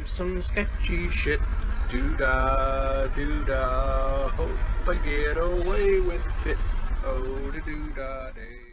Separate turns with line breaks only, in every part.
some sketchy shit. Doo-dah, doo-dah, hope I get away with it. Oh, the doo-dah day.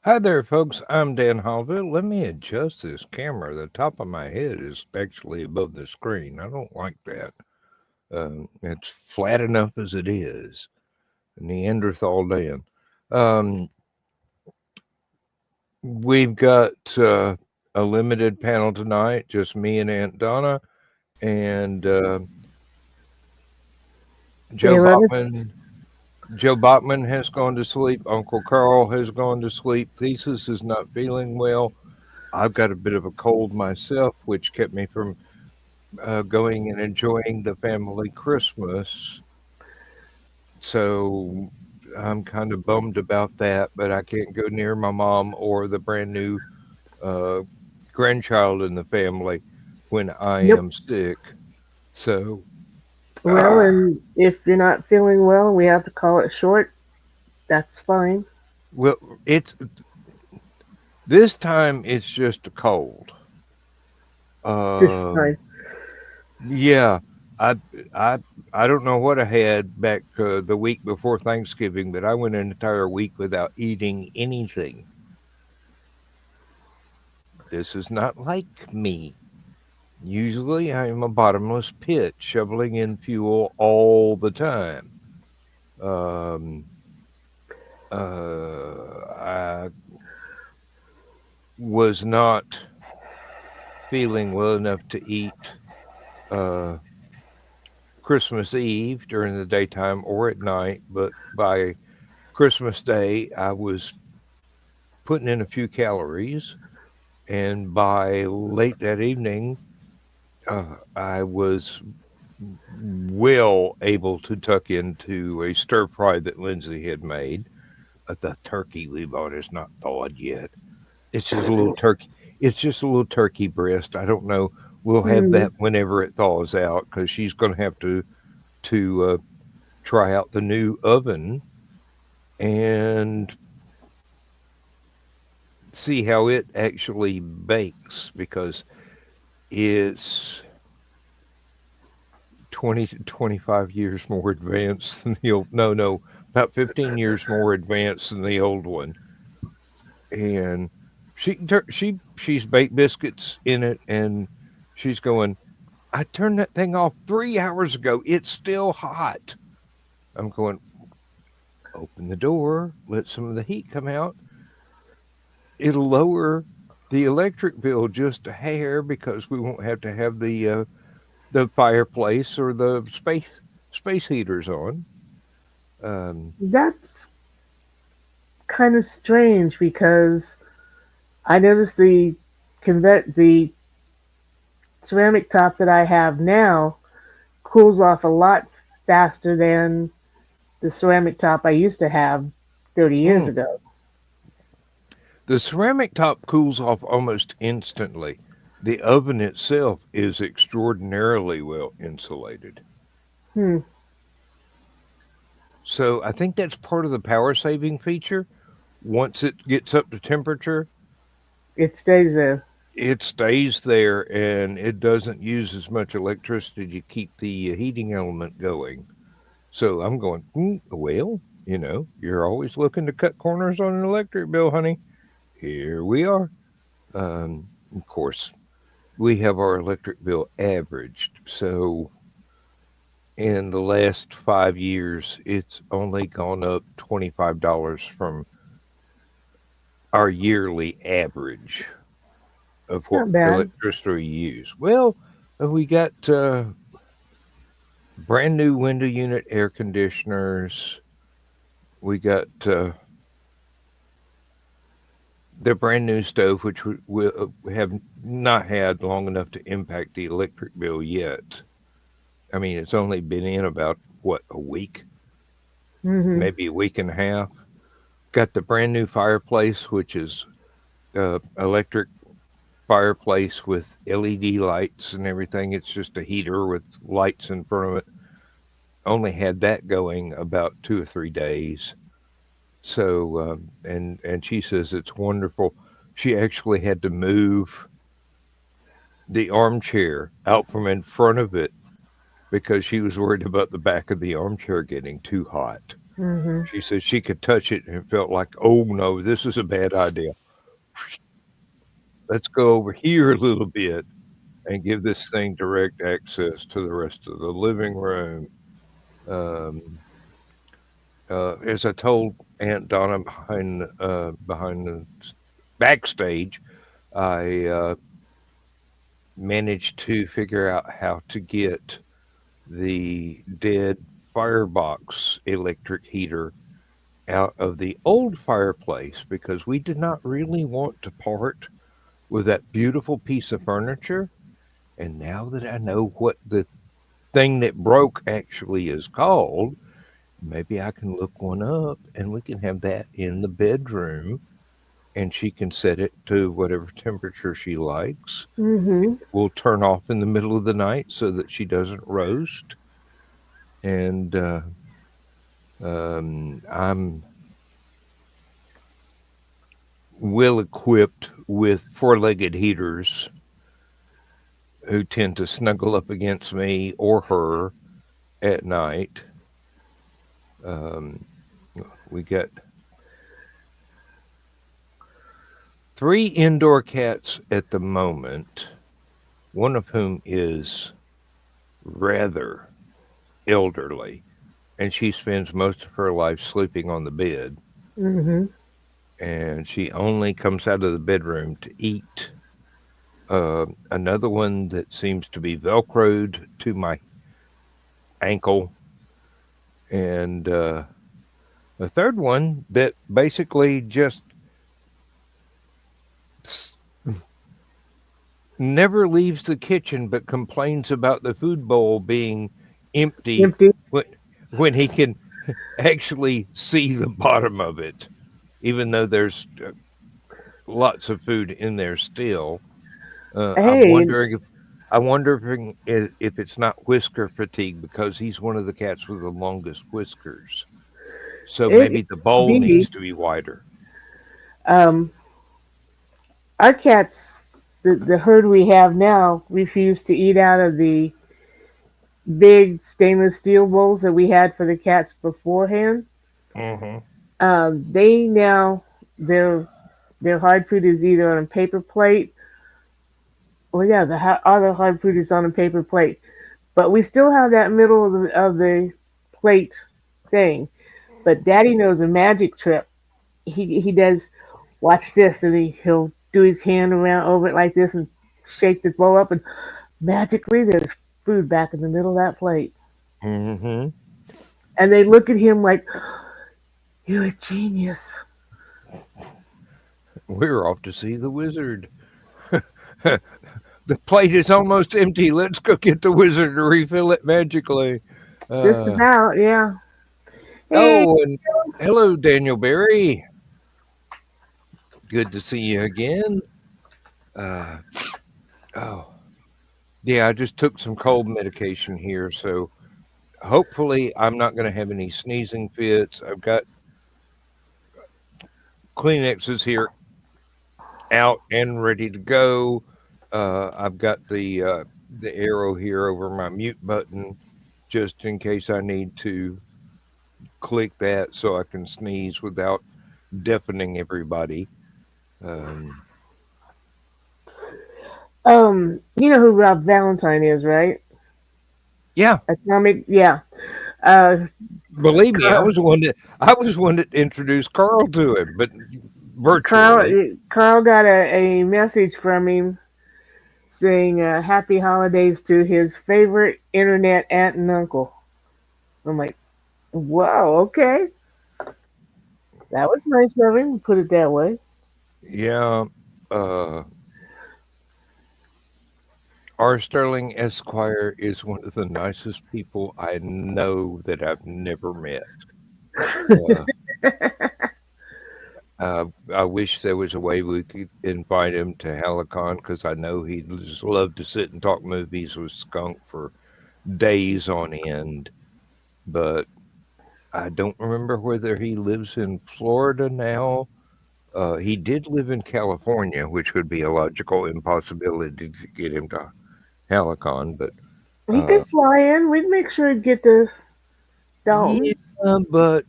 Hi there, folks. I'm Dan Hollifield. Let me adjust this camera. The top of my head is actually above the screen. I don't like that. It's flat enough as it is. Neanderthal Dan. We've got a limited panel tonight, just me and Aunt Donna, and Joe Bachman. Joe Bachman has gone to sleep. Uncle Carl has gone to sleep. Thesis is not feeling well. I've got a bit of a cold myself, which kept me from going and enjoying the family Christmas. So I'm kind of bummed about that, but I can't go near my mom or the brand new grandchild in the family when I am sick. So
well, and if you're not feeling well, we have to call it short. That's fine.
well, this time it's just a cold.
This time.
Yeah, I I don't know what I had back the week before Thanksgiving, but I went an entire week without eating anything. This is not like me. Usually I am a bottomless pit, shoveling in fuel all the time. Um, I was not feeling well enough to eat uh, Christmas Eve during the daytime or at night, but by Christmas Day, I was putting in a few calories, and by late that evening, I was well able to tuck into a stir fry that Lindsay had made. The turkey we bought is not thawed yet. It's just a little turkey. It's just a little turkey breast. I don't know. We'll have that whenever it thaws out because she's going to have to try out the new oven and see how it actually bakes because it's 20 to 25 years more advanced than the old. No, about 15 years more advanced than the old one. And she's baked biscuits in it, and she's going, I turned that thing off 3 hours ago. It's still hot. I'm going, open the door, let some of the heat come out. It'll lower the electric bill just a hair because we won't have to have the fireplace or the space heaters on. Um,
That's kind of strange because I noticed the ceramic top that I have now cools off a lot faster than the ceramic top I used to have 30 years
mm.
ago.
The ceramic top cools off almost instantly. The oven itself is extraordinarily well insulated.
Hmm.
So I think that's part of the power saving feature. Once it gets up to temperature,
It stays there.
it stays there and it doesn't use as much electricity to keep the heating element going. So I'm going, well, you're always looking to cut corners on an electric bill, honey. Here we are. Of course, we have our electric bill averaged. So in the last 5 years, it's only gone up $25 from our yearly average of what
Not bad.
electricity we use. Well, we got brand new window unit air conditioners. We got the brand new stove, which we have not had long enough to impact the electric bill yet. I mean, it's only been in about, what, a week,
Hmm.
maybe a week and a half. Got the brand new fireplace, which is electric fireplace with LED lights and everything. It's just a heater with lights in front of it. Only had that going about 2 or 3 days. So, and she says it's wonderful. She actually had to move the armchair out from in front of it because she was worried about the back of the armchair getting too hot.
Hmm.
She said she could touch it and felt like, oh no, this is a bad idea. Let's go over here a little bit and give this thing direct access to the rest of the living room. Um, as I told Aunt Donna behind the backstage, I managed to figure out how to get the dead firebox electric heater out of the old fireplace because we did not really want to part with that beautiful piece of furniture. And now that I know what the thing that broke actually is called, maybe I can look one up and we can have that in the bedroom and she can set it to whatever temperature she likes.
Hmm.
We'll turn off in the middle of the night so that she doesn't roast. And I'm well equipped with four-legged heaters who tend to snuggle up against me or her at night. Um, we got 3 indoor cats at the moment, one of whom is rather elderly, and she spends most of her life sleeping on the bed,
Hmm.
and she only comes out of the bedroom to eat. Another one that seems to be velcroed to my ankle, and a third one that basically just s- never leaves the kitchen but complains about the food bowl being empty
Empty.
when he can actually see the bottom of it, even though there's lots of food in there still. I'm
Hey,
wondering if if it's not whisker fatigue because he's one of the cats with the longest whiskers. So maybe
it
the
could
bowl
be.
needs to be wider.
Um, our cats, the herd we have now, refuse to eat out of the big stainless steel bowls that we had for the cats beforehand.
Hmm.
They now their hard food is either on a paper plate well, yeah, other hard food is on a paper plate, but we still have that middle of the plate thing. But Daddy knows a magic trick. He does. Watch this, and he'll do his hand around over it like this and shake the bowl up, and magically there's food back in the middle of that plate.
Hmm.
And they look at him like, "You're a genius."
We're off to see the wizard. The plate is almost empty. Let's go get the wizard to refill it magically.
Just
Uh,
about, yeah. Hey,
oh, and hello, Daniel Barry. Good to see you again. Uh, oh, yeah, I just took some cold medication here, so hopefully I'm not going to have any sneezing fits. I've got Kleenexes here out and ready to go. I've got the arrow here over my mute button just in case I need to click that so I can sneeze without deafening everybody. Um,
you know who Rob Valentine is, right?
yeah,
Atomic, yeah. Uh,
believe me,
Carl,
I was one that introduced Carl to him, but virtually.
Carl got a message from him saying happy holidays to his favorite internet aunt and uncle. I'm like, wow, okay. That was nice of him, put it that way.
Yeah. Uh, R. Sterling Esquire is one of the nicest people I know that I've never met. Uh, I wish there was a way we could invite him to Hallowcon because I know he'd just love to sit and talk movies with Skunk for days on end. But I don't remember whether he lives in Florida now. He did live in California, which would be a logical impossibility to get him to Hallowcon. But
He
uh,
could fly in. We'd make sure to get to
yeah,
Dalton.
but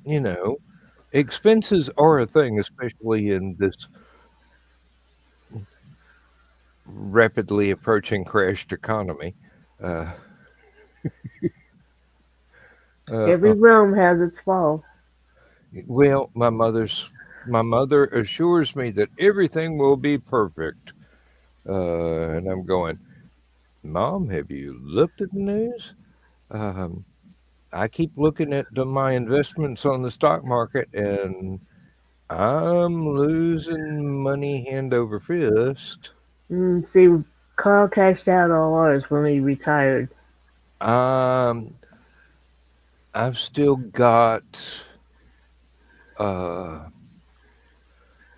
expenses are a thing, especially in this rapidly approaching crashed economy. Uh, uh,
Every
uh,
Rome has its fall.
well, my mother assures me that everything will be perfect, and I'm going, Mom, have you looked at the news? Um, I keep looking at my investments on the stock market, and I'm losing money hand over fist.
See, Carl cashed out all ours when he retired.
Um, I've still got uh,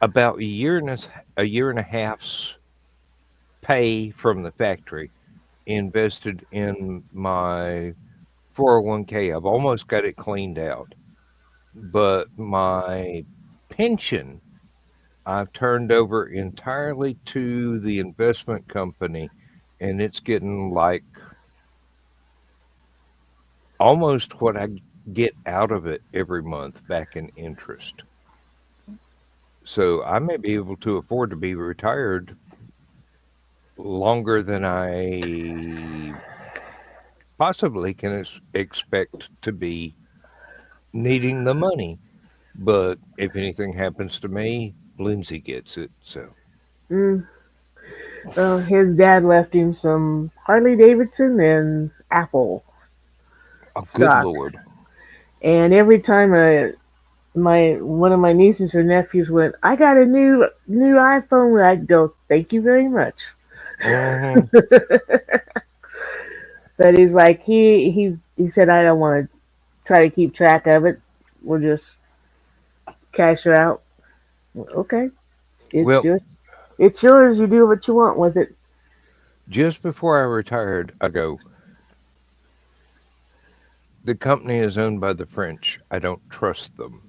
about a year and a half's pay from the factory invested in my 401k. I've almost got it cleaned out, but my pension I've turned over entirely to the investment company, and it's getting like almost what I get out of it every month back in interest. So I may be able to afford to be retired longer than I possibly can expect to be needing the money. But if anything happens to me, Lindsay gets it. So,
Mm, well, his dad left him some Harley Davidson and Apple
oh, good
stock,
Lord.
and every time my one of my nieces or nephews went, I got a new iPhone. I'd go, thank you very much.
Hmm.
But he's like he said I don't want to try to keep track of it. We'll just cash her out. Okay, it's
Well,
just it's yours. You do what you want with it.
just before I retired, I go, the company is owned by the French. I don't trust them.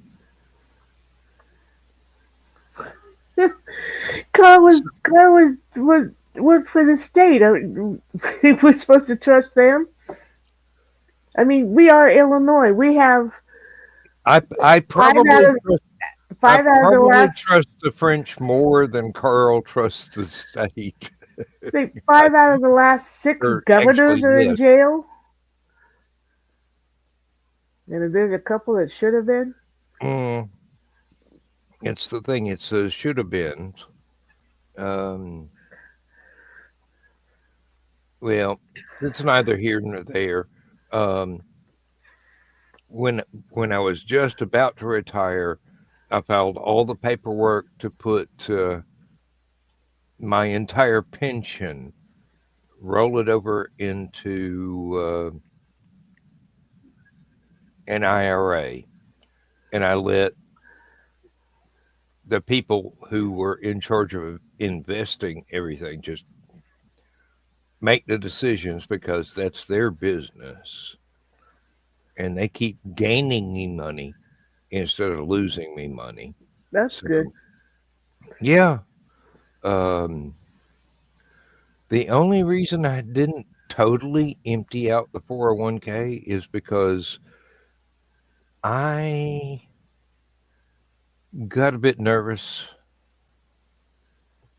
Carl was worked for the state. We're supposed to trust them. I mean, we are Illinois. We have
I
five out
probably
of
trust I
five out of the
probably
last.
trust the French more than Carl trusts the state.
I think 5 out of the last 6
Or
governors
actually,
are in
yes.
jail, and there's a couple that should have been.
Mm, it's the thing. It's should have been. Um, well, it's neither here nor there. Um, when when I was just about to retire, I filed all the paperwork to put my entire pension, roll it over into an IRA, and I let the people who were in charge of investing everything just make the decisions because that's their business, and they keep gaining me money instead of losing me money.
That's good.
So yeah, um, the only reason I didn't totally empty out the 401k is because I got a bit nervous,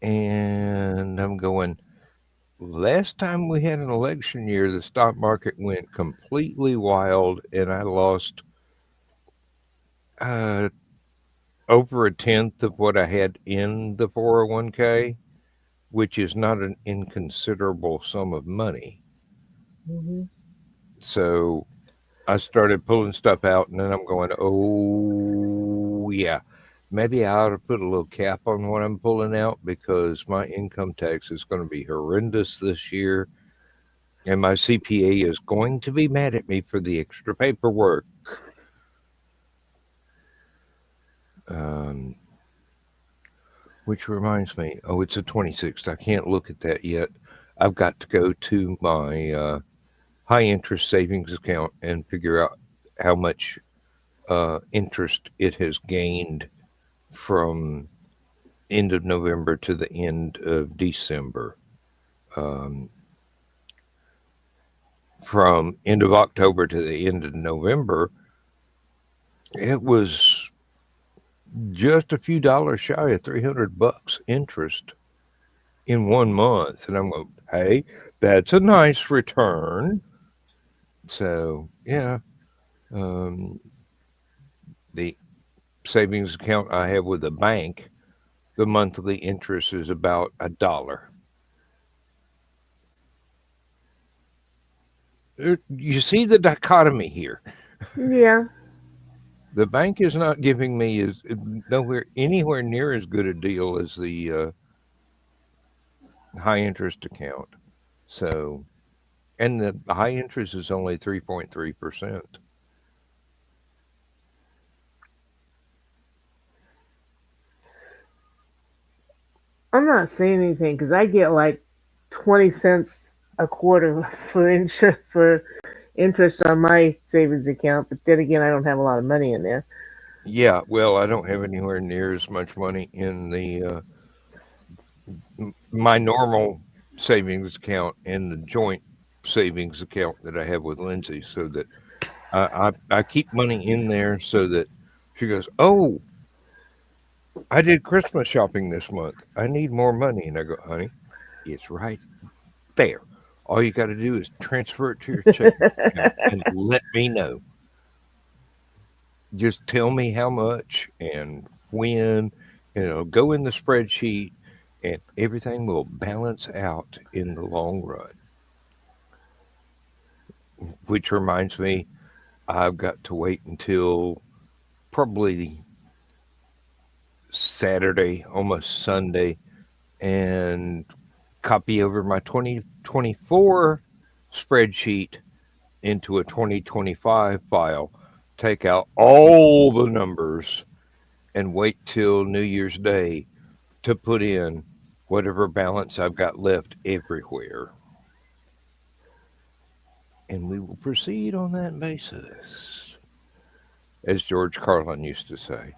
and I'm going, last time we had an election year, the stock market went completely wild, and I lost uh, over a tenth of what I had in the 401k, which is not an inconsiderable sum of money.
Hmm.
So I started pulling stuff out, and then I'm going, oh, yeah, maybe I ought to put a little cap on what I'm pulling out because my income tax is going to be horrendous this year, and my CPA is going to be mad at me for the extra paperwork. Um, which reminds me, oh, it's the 26th. I can't look at that yet. I've got to go to my high interest savings account and figure out how much interest it has gained from end of November to the end of December. Um, from end of October to the end of November, it was just a few dollars shy of $300 interest in 1 month, and I'm going, hey, that's a nice return. So yeah, um, the savings account I have with the bank, the monthly interest is about $1. You see the dichotomy here.
Yeah.
The bank is not giving me as nowhere anywhere near as good a deal as the high interest account. So, and the high interest is only 3.3%.
I'm not saying anything because I get like 20 cents a quarter for interest on my savings account, but then again, I don't have a lot of money in there.
Yeah, well, I don't have anywhere near as much money in the my normal savings account and the joint savings account that I have with Lindsay, so that I keep money in there so that she goes, oh, I did Christmas shopping this month. I need more money. And I go, honey, it's right there. All you got to do is transfer it to your checking account and let me know. Just tell me how much and when, and it'll go in the spreadsheet, and everything will balance out in the long run. Which reminds me, I've got to wait until probably Saturday, almost Sunday, and copy over my 2024 spreadsheet into a 2025 file, take out all the numbers, and wait till New Year's Day to put in whatever balance I've got left everywhere. And we will proceed on that basis, as George Carlin used to say.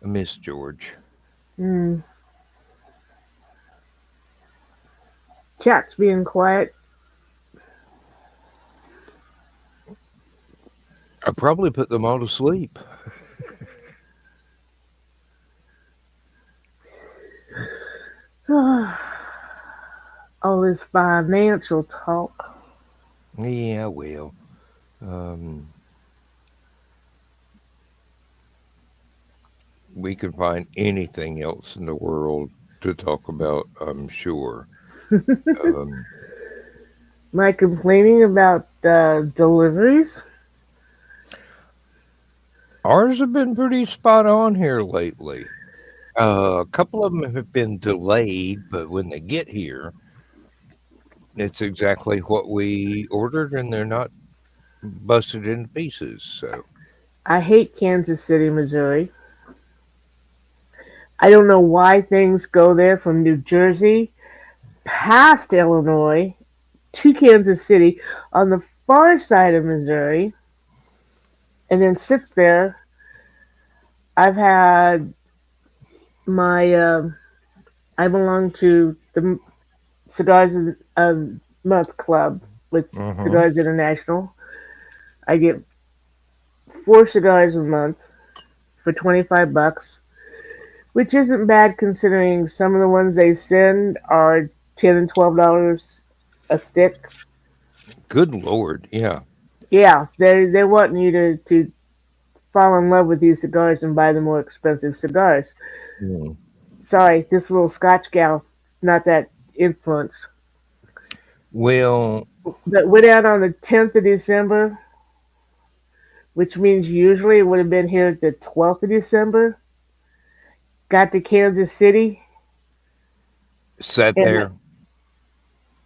I miss George.
Hmm. Chat's being quiet.
I probably put them all to sleep.
this financial talk.
Yeah, well, um, we can find anything else in the world to talk about, I'm sure. Um,
Am I complaining about deliveries?
Ours have been pretty spot on here lately. A couple of them have been delayed, but when they get here, it's exactly what we ordered, and they're not busted into pieces. So,
I hate Kansas City, Missouri. I don't know why things go there from New Jersey past Illinois to Kansas City on the far side of Missouri and then sits there. I've had my, I belong to the Cigars of Month Club with
hmm
Cigars International. I get 4 cigars a month for $25, which isn't bad considering some of the ones they send are $10 and $12 a stick.
Good Lord, yeah.
Yeah, they're wanting you to fall in love with these cigars and buy the more expensive cigars.
Mm.
Sorry, this little Scotch gal is not that influenced.
Well,
But went out on the 10th of December, which means usually it would have been here the 12th of December. Got to Kansas City,
sat
and
there.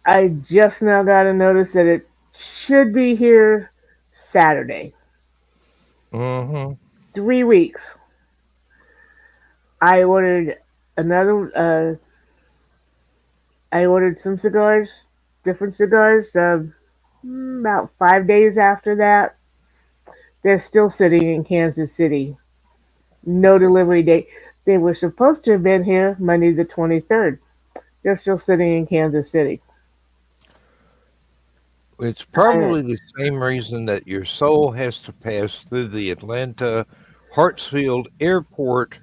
I just now got a notice that it should be here Saturday.
hmm
3 weeks. I ordered another. I ordered some cigars, different cigars. About 5 days after that, they're still sitting in Kansas City. No delivery date. They were supposed to have been here Monday the 23rd. They're still sitting in Kansas City.
It's
I,
probably the same reason that your soul has to pass through the Atlanta Hartsfield Airport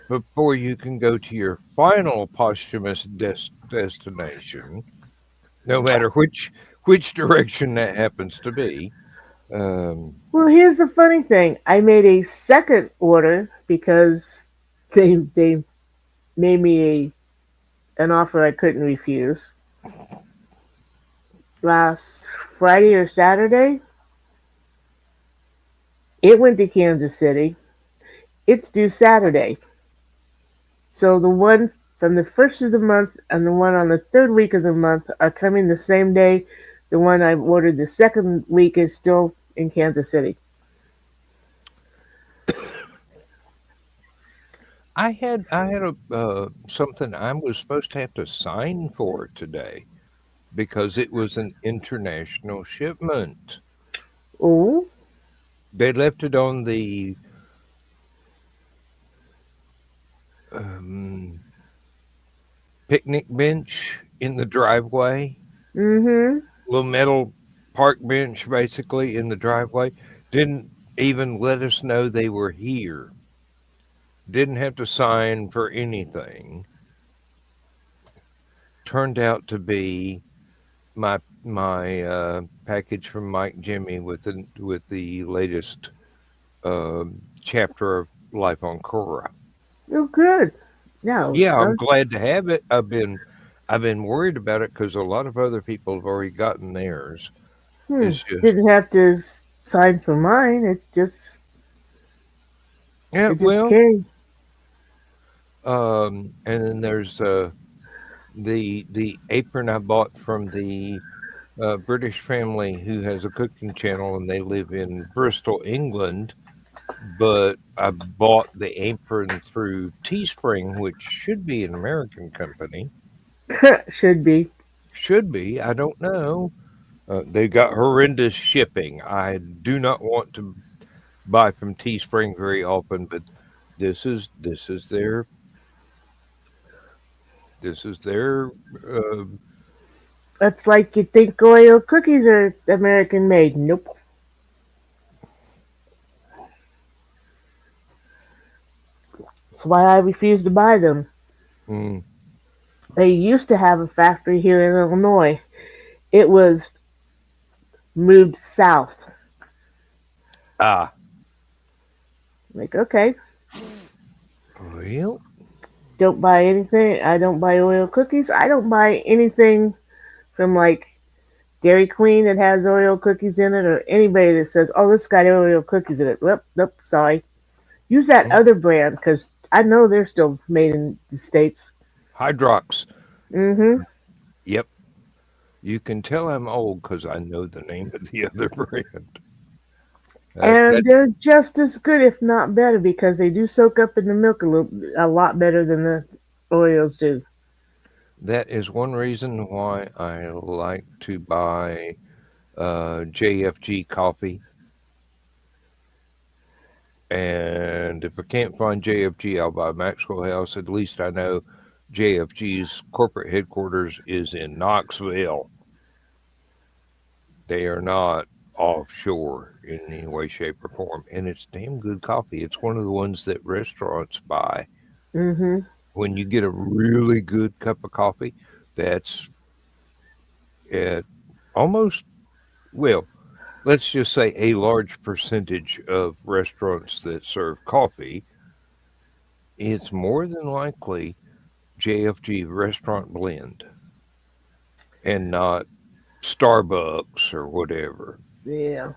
before you can go to your final posthumous destination, no matter which direction that happens to be. Um,
well, here's the funny thing. I made a second order because they made me an offer I couldn't refuse. Last Friday or Saturday, it went to Kansas City. It's due Saturday. So the one from the first of the month and the one on the third week of the month are coming the same day. The one I ordered the second week is still in Kansas City.
I had a something I was supposed to have to sign for today because it was an international shipment.
Oh,
They left it on the um, picnic bench in the driveway,
mm-hmm.
little metal park bench basically in the driveway. Didn't even let us know they were here. Didn't have to sign for anything. Turned out to be my package from Mike Jimmy with the latest chapter of Life on Korra.
Oh, good. No,
Yeah, I'm glad to have it. I've been worried about it because a lot of other people have already gotten theirs. It's just
didn't have to sign for mine.
yeah,
It just
well,
came.
and then there's the apron I bought from the British family who has a cooking channel and they live in Bristol, England. But I bought the apron through Teespring, which should be an American company.
Should be.
Should be. I don't know. They got horrendous shipping. I do not want to buy from Teespring very often, but this is their uh,
That's like you think Oreo cookies are American made. Nope. That's why I refuse to buy them.
mm,
They used to have a factory here in Illinois. It was moved south.
Ah,
Like, okay,
well,
don't buy anything. I don't buy Oreo cookies. I don't buy anything from like Dairy Queen that has Oreo cookies in it, or anybody that says, "Oh, this got Oreo cookies in it." Nope, nope, sorry. Use that
mm,
other brand because I know they're still made in the states.
Hydrox.
Mm-hmm.
Yep. You can tell I'm old because I know the name of the other brand.
And
That
they're just as good, if not better, because they do soak up in the milk a lot better than the Oreos do.
that is one reason why I like to buy JFG coffee. And if I can't find JFG, I'll buy Maxwell House. At least I know JFG's corporate headquarters is in Knoxville. They are not offshore in any way, shape, or form. And it's damn good coffee. It's one of the ones that restaurants buy.
Mm-hmm.
When you get a really good cup of coffee, that's at almost, well, let's just say a large percentage of restaurants that serve coffee, it's more than likely JFG restaurant blend and not Starbucks or whatever.
Yeah.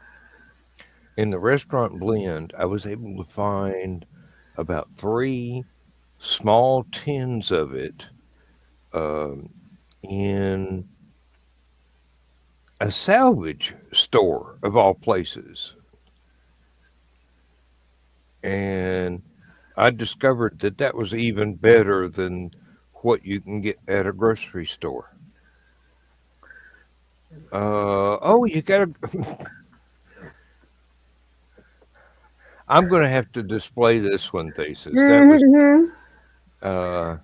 In the restaurant blend, I was able to find about three small tins of it um, in a salvage store of all places. And I discovered that that was even better than what you can get at a grocery store. Oh, you gotta. I'm gonna have to display this one thesis. That was.
Mm-hmm.
Uh,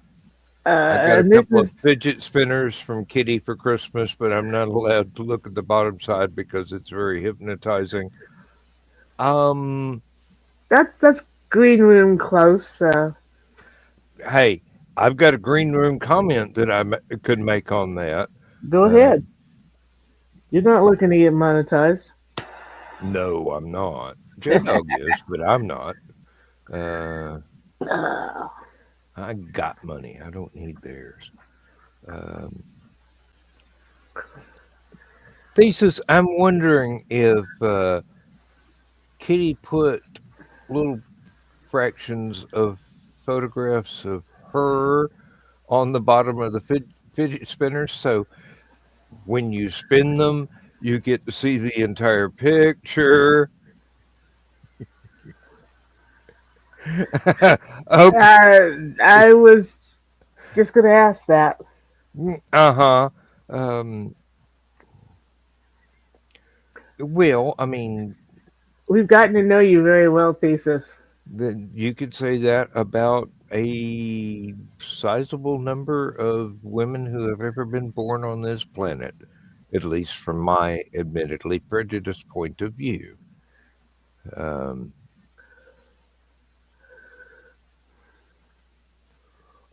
I got a
And this
couple of
is
fidget spinners from Kitty for Christmas, but I'm not allowed to look at the bottom side because it's very hypnotizing. Um,
that's green room close.
hey, I've got a green room comment that could make on that.
Go
Uh,
ahead. You're not looking to get monetized.
no, I'm not. J Dog is, but I'm not. Uh,
Uh,
I got money. I don't need theirs. Um, Thesis, I'm wondering if Kitty put little fractions of photographs of her on the bottom of the fidget spinners. So when you spin them, you get to see the entire picture. Okay.
I was just gonna ask that.
Uh huh. Um, well, I mean,
We've gotten to know you very well, Thesis.
then you could say that about a sizable number of women who have ever been born on this planet, at least from my admittedly prejudiced point of view. Um,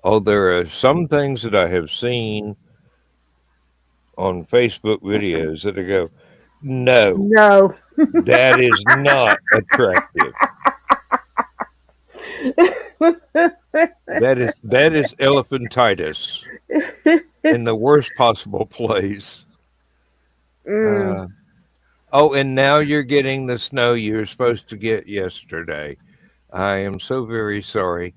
oh, there are some things that I have seen on Facebook videos that I go, no,
No.
that is not attractive. That is elephantitis in the worst possible place.
Mm,
Uh, oh, and now you're getting the snow you were supposed to get yesterday. I am so very sorry.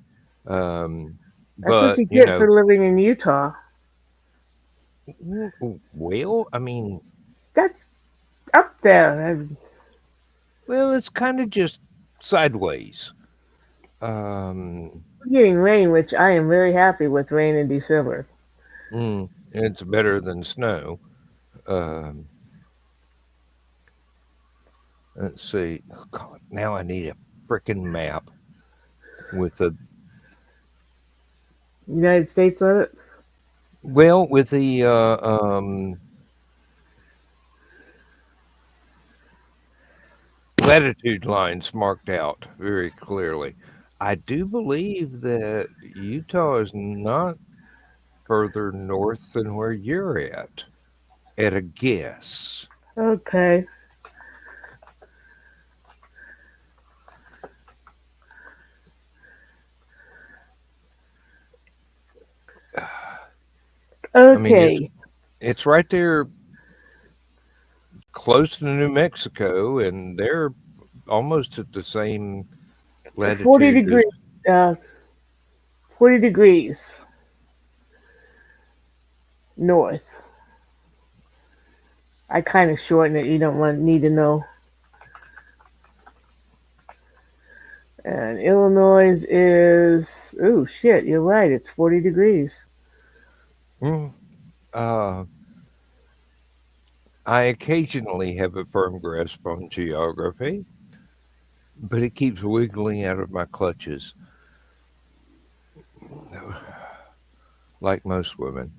Um,
that's what
but,
you get for living in Utah.
well, I mean,
That's up there.
well, it's kind of just sideways. Um,
We're getting rain, which I am very happy with rain in December.
it's better than snow. Um, let's see. Oh, God, now I need a frickin' map with the
United States on it.
with the latitude lines marked out very clearly. I do believe that Utah is not. further north than where you're at a guess.
Okay.
I mean,
Okay.
it's right there close to New Mexico, and they're almost at the same
40
latitude as
degrees. Uh, 40 degrees north. I kind of shorten it. You don't need to know. And Illinois is. Oh shit! You're right. It's 40 degrees.
mm, uh, I occasionally have a firm grasp on geography, but it keeps wiggling out of my clutches, like most women.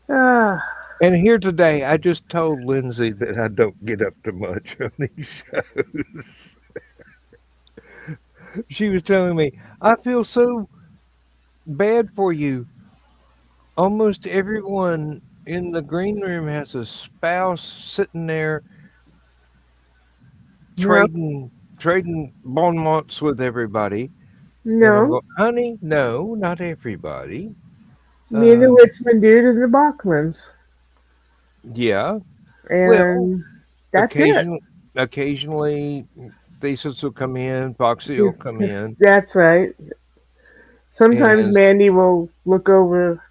ah,
And here today, I just told Lindsay that I don't get up to much on these shows. She was telling me, I feel so bad for you. Almost everyone in the green room has a spouse sitting there
no,
trading bon mots with everybody. And I'm
no.
going, honey, no, not everybody.
Me and the
Um,
Witzman dude and the Bachmans,
yeah. Well,
and that's it.
occasionally, Thesis will come in, Foxy will come in,
That's right. Sometimes
and
Mandy will look over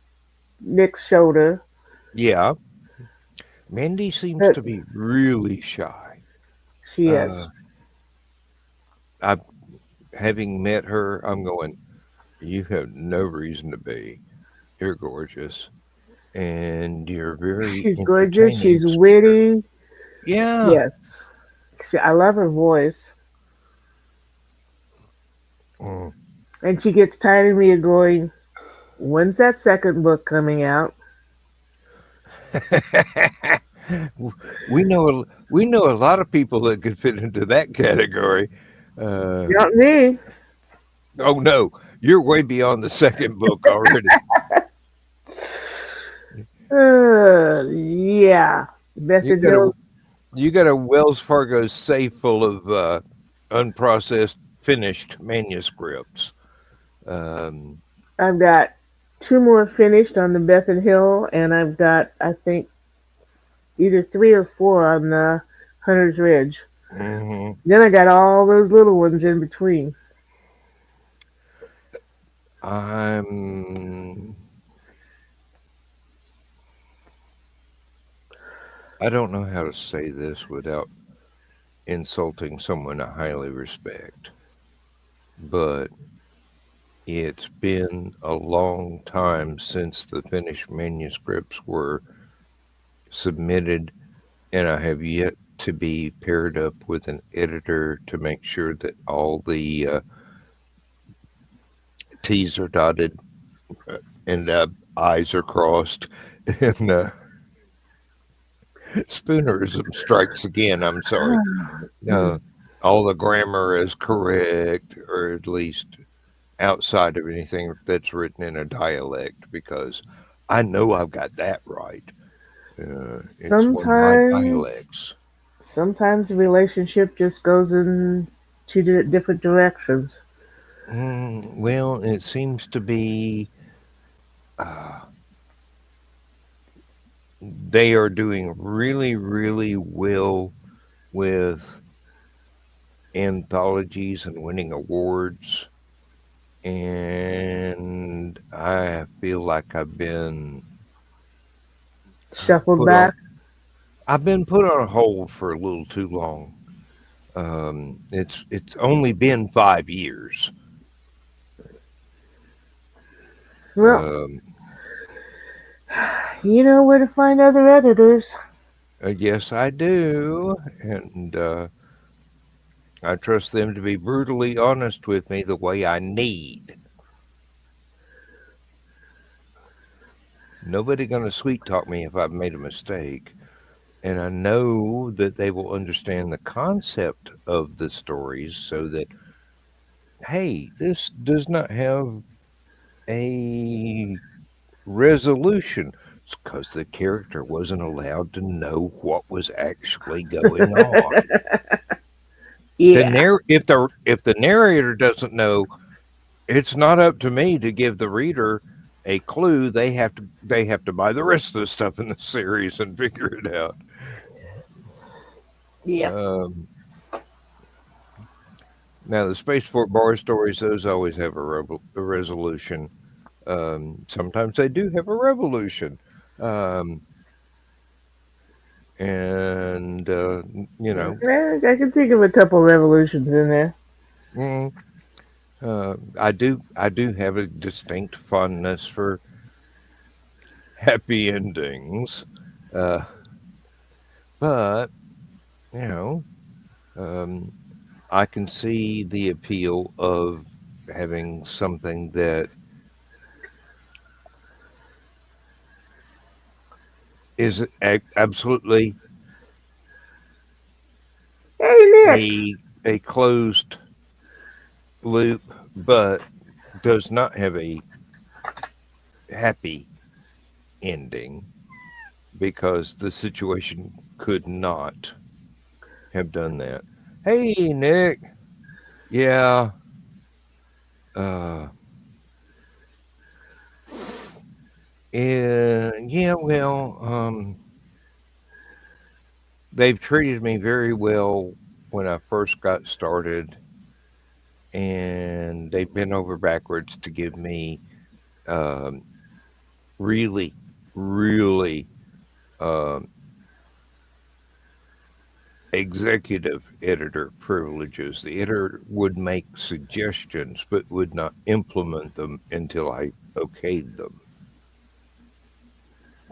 Nick's shoulder.
yeah, Mandy seems
But
to be really shy.
she is.
Uh, I, having met her, I'm going, you have no reason to be. You're gorgeous, and you're very
She's gorgeous.
entertaining
She's
speaker.
witty.
Yeah.
Yes. I love her voice.
Mm.
And she gets tired of me going, when's that second book coming out?
we know a lot of people that could fit into that category. Uh,
Not me.
oh no, you're way beyond the second book already.
Yeah. Beth
You
and
got a
Hill.
you got a Wells Fargo safe full of unprocessed finished manuscripts. Um,
I've got two more finished on the Beth and Hill, and I've got, I think, either three or four on the Hunter's Ridge.
mhm.
Then I got all those little ones in between.
I'm I don't know how to say this without insulting someone I highly respect, but it's been a long time since the finished manuscripts were submitted, and I have yet to be paired up with an editor to make sure that all the T's are dotted and I's are crossed, and Spoonerism strikes again. I'm sorry. Uh, all the grammar is correct, or at least outside of anything that's written in a dialect, because I know I've got that right. It's one of my
sometimes,
dialects.
sometimes the relationship just goes in two different directions.
Well, it seems to be uh, they are doing really, really well with anthologies and winning awards. And I feel like
Shuffled
put on
back.
I've been put on hold for a little too long. It's only been 5 years.
Well,
Um,
you know where to find other editors.
yes, I do, and I trust them to be brutally honest with me the way I need. Nobody gonna sweet talk me if I've made a mistake, and I know that they will understand the concept of the stories so that hey, this does not have a resolution. It's because the character wasn't allowed to know what was actually going on.
Yeah.
If the narrator doesn't know, it's not up to me to give the reader a clue. They have to buy the rest of the stuff in the series and figure it out.
Yep.
Um, Now the Spaceport bar stories, those always have a resolution. Sometimes they do have a revolution, um, and
I can think of a couple revolutions in there.
mm, I do have a distinct fondness for happy endings, uh, but you know, um, I can see the appeal of having something that is absolutely
Hey, Nick.
a closed loop, but does not have a happy ending because the situation could not have done that. Hey, Nick. Yeah. Uh, yeah. Well, they've treated me very well when I first got started, and they've been over backwards to give me um, really, really um, executive editor privileges. The editor would make suggestions but would not implement them until I okayed them.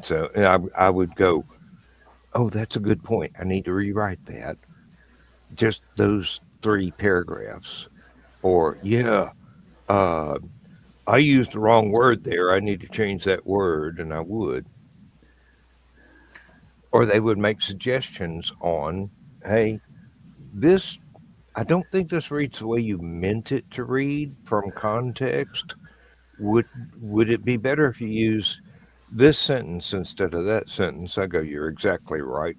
So and I would go, oh, that's a good point. I need to rewrite that. Just those three paragraphs. Or, yeah, uh, I used the wrong word there. I need to change that word. And I would. Or they would make suggestions on, hey, this I don't think this reads the way you meant it to read from context. Would would it be better if you use this sentence instead of that sentence? I go, you're exactly right.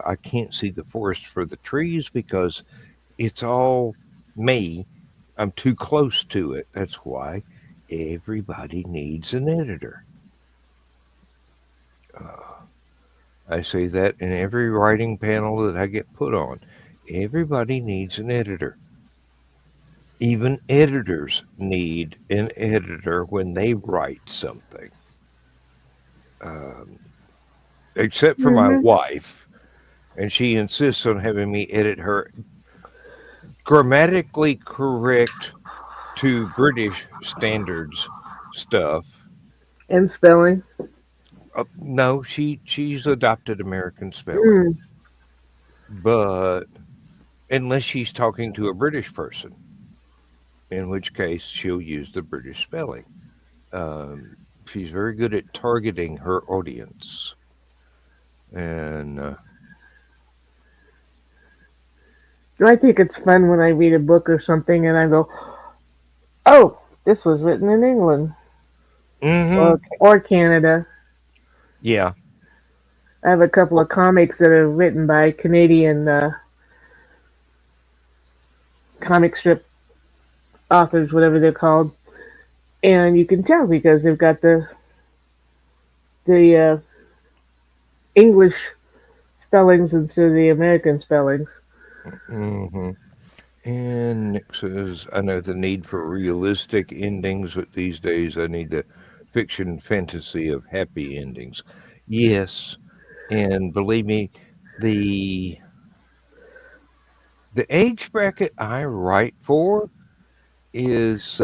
I can't see the forest for the trees because it's all me. I'm too close to it. That's why everybody needs an editor. Uh, I say that in every writing panel that I get put on. Everybody needs an editor. Even editors need an editor when they write something, um, except for my
Mm-hmm.
wife, and she insists on having me edit her grammatically correct to British standards stuff.
And spelling.
No, she's adopted American spelling,
Mm.
but unless she's talking to a British person, in which case she'll use the British spelling. She's very good at targeting her audience. And
I think it's fun when I read a book or something and I go, oh, this was written in England
hmm
or Canada.
yeah,
I have a couple of comics that are written by Canadian comic strip authors, whatever they're called, and you can tell because they've got the English spellings instead of the American spellings.
hmm and Nick says, I know the need for realistic endings, but these days I need the fiction fantasy of happy endings. Yes, and believe me, the the age bracket I write for is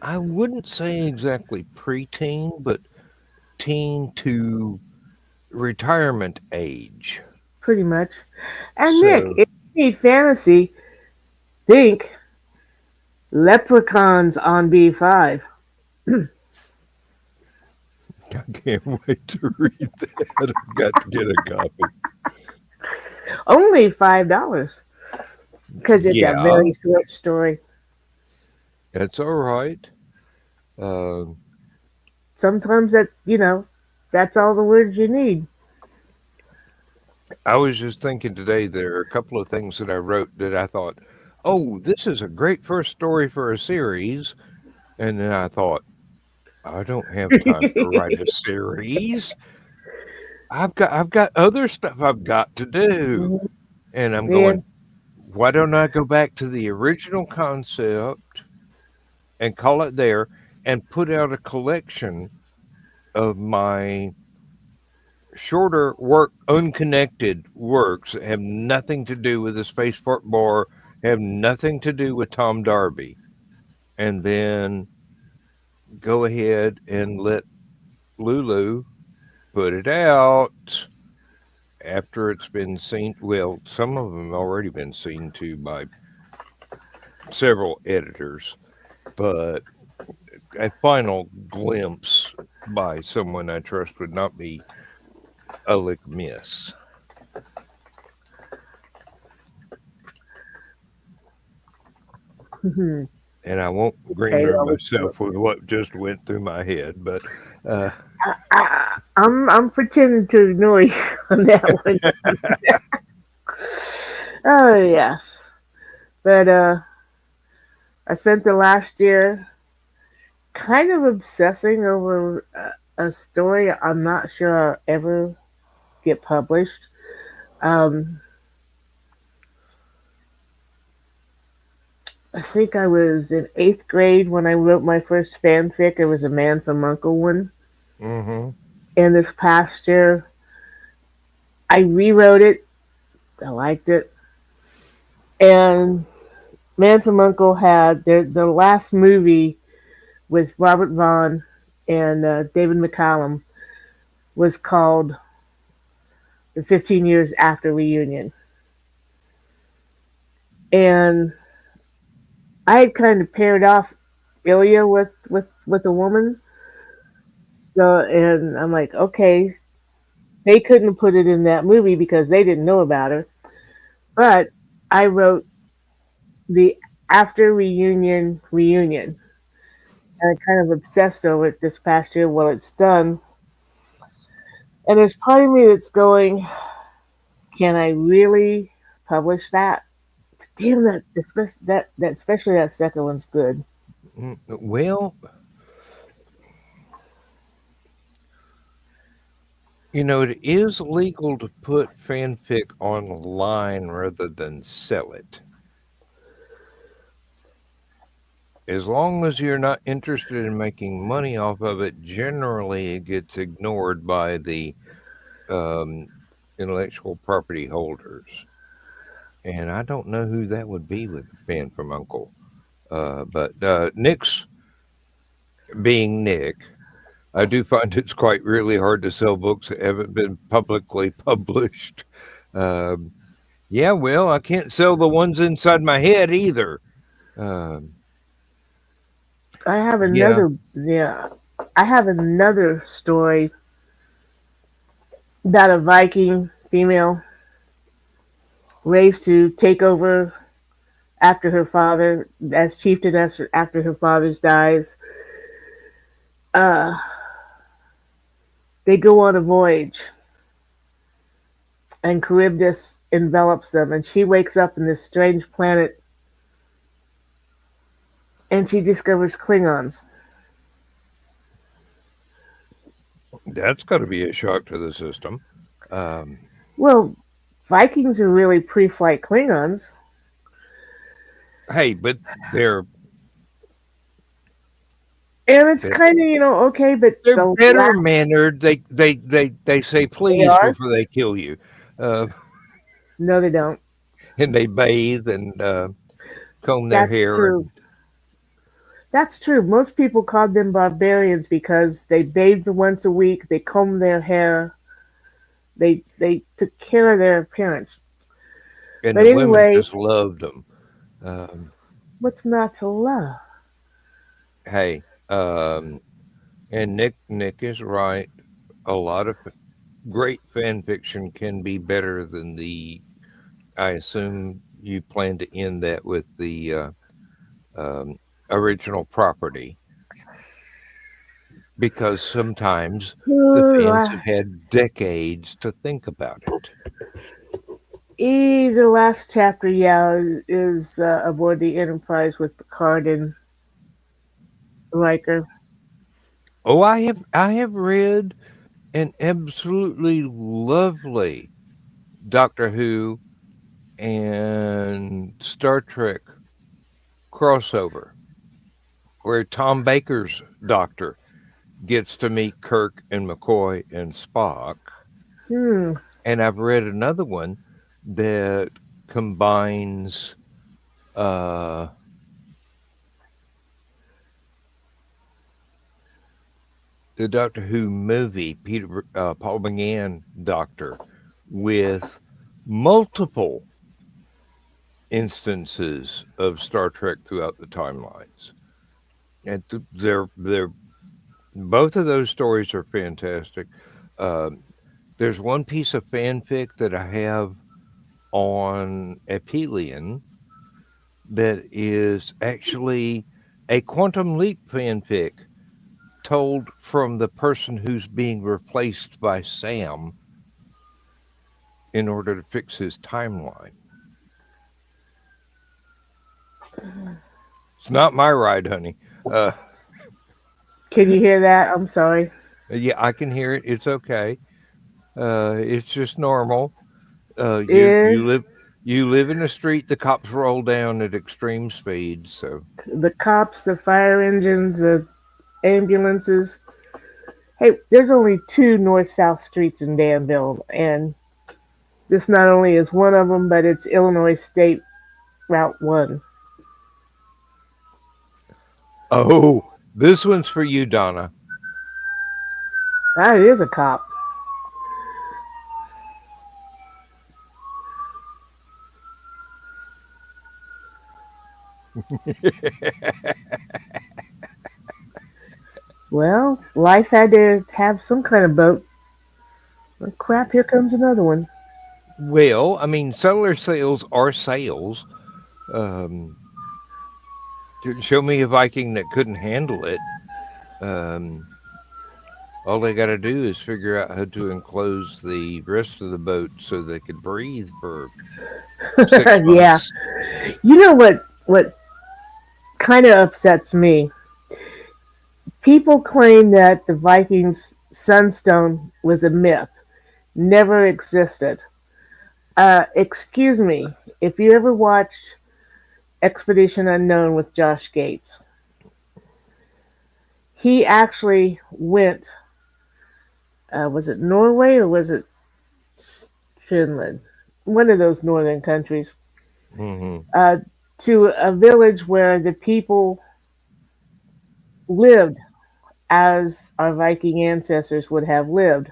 I wouldn't say exactly preteen, but teen to retirement age.
Pretty much. And Nick,
So
if you need fantasy, think Leprechauns on B5.
I can't wait to read that. I've got to get a copy.
Only $5 because it's a
Yeah,
very short story.
that's all right. Um,
Sometimes that's all the words you need.
I was just thinking today there are a couple of things that I wrote that I thought, oh, this is a great first story for a series. And then I thought, I don't have time to write a series. I've got other stuff I've got to do.
Mhm.
And I'm
Yeah.
going, why don't I go back to the original concept and call it there and put out a collection of my shorter work, unconnected works that have nothing to do with the Spaceport Bar, have nothing to do with Tom Darby, and then go ahead and let Lulu put it out after it's been seen. Well, some of them already been seen to by several editors, but a final glimpse by someone I trust would not be a lick miss.
Mhm.
And I won't
Okay.
greener
Well,
myself with what just went through my head, but uh,
I'm pretending to ignore you on that one. Oh yes, but I spent the last year kind of obsessing over a story I'm not sure I'll ever get published. Um, I think I was in eighth grade when I wrote my first fanfic. It was a Man from Uncle one.
hmm
And this past year, I rewrote it. I liked it. And Man from Uncle had the last movie with Robert Vaughn and David McCallum was called The 15 Years After Reunion. And I had kind of paired off Ilya with a woman. So, and I'm like, okay, they couldn't put it in that movie because they didn't know about her. But I wrote the after reunion reunion. And I kind of obsessed over it this past year. Well, it's done. And there's part of me that's going, can I really publish that? Damn, especially that second one's good.
well, it is legal to put fanfic online rather than sell it. As long as you're not interested in making money off of it, generally it gets ignored by the um, intellectual property holders. And I don't know who that would be with Fan from Uncle. But Nick's being Nick, I do find it's quite really hard to sell books that haven't been publicly published. Um, yeah, well, I can't sell the ones inside my head either. Um,
I have
yeah,
another, yeah, I have another story about a Viking female raised to take over after her father, as chieftainess after her father's dies. Uh, they go on a voyage, and Charybdis envelops them, and she wakes up in this strange planet, and she discovers Klingons.
that's got to be a shock to the system. Um,
Well, Vikings are really pre-flight Klingons,
hey, but they're
and it's
they're,
kind of okay, but
they're
the
better
last
mannered. They say
they
please
are.
before they kill you, uh,
No, they don't.
and they bathe and comb their
That's
hair.
true. That's true. Most people called them barbarians because they bathed once a week, they combed their hair, they took care of their appearance.
And
But
the women
anyway,
just loved them. Um,
what's not to love?
hey, and Nick is right. A lot of great fan fiction can be better than the I assume you plan to end that with the um, original property because sometimes the fans have had decades to think about it.
The last chapter, yeah, is aboard the Enterprise with Picard and Riker.
Oh, I have read an absolutely lovely Doctor Who and Star Trek crossover where Tom Baker's Doctor gets to meet Kirk and McCoy and Spock.
Hmm.
And I've read another one that combines uh, the Doctor Who movie, Paul McGann Doctor, with multiple instances of Star Trek throughout the timelines. And they're both of those stories are fantastic. Um, there's one piece of fanfic that I have on Aphelion that is actually a Quantum Leap fanfic told from the person who's being replaced by Sam in order to fix his timeline. It's not my ride, honey. Uh,
Can you hear that? I'm sorry.
yeah, I can hear it. It's okay. It's just normal.
Is
You live in a street the cops roll down at extreme speed, so
the cops, the fire engines, the ambulances. Hey, there's only two north-south streets in Danville, and this not only is one of them, but it's Illinois State Route 1.
oh, this one's for you, Donna.
That is a cop. Well, life had to have some kind of boat. Oh, crap, here comes another one.
Well, I mean, solar sails are sails. Um, show me a Viking that couldn't handle it. Um, all they got to do is figure out how to enclose the rest of the boat so they could breathe for six
Yeah.
months.
You know what kind of upsets me? People claim that the Vikings' sunstone was a myth, never existed. Excuse me, if you ever watched Expedition Unknown with Josh Gates, he actually went, was it Norway or was it Finland? One of those northern countries,
Hmm.
uh, to a village where the people lived as our Viking ancestors would have lived.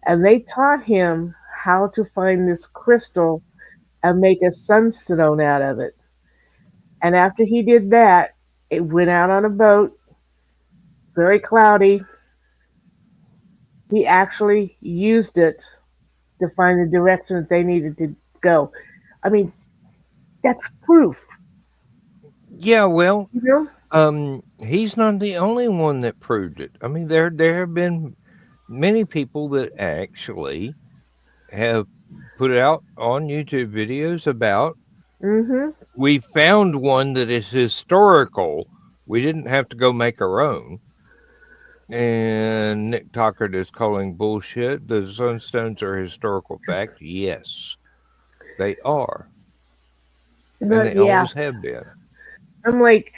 And they taught him how to find this crystal and make a sunstone out of it. And after he did that, it went out on a boat, very cloudy. He actually used it to find the direction that they needed to go. I mean, that's proof,
Yeah, well,
you know?
he's not the only one that proved it. I mean, there have been many people that actually have put out on YouTube videos about.
Hmm.
We found one that is historical. We didn't have to go make our own. And Nick Tockert is calling bullshit. The Sunstones are historical fact. Yes, they are. And
But
they
yeah,
always have been.
I'm like,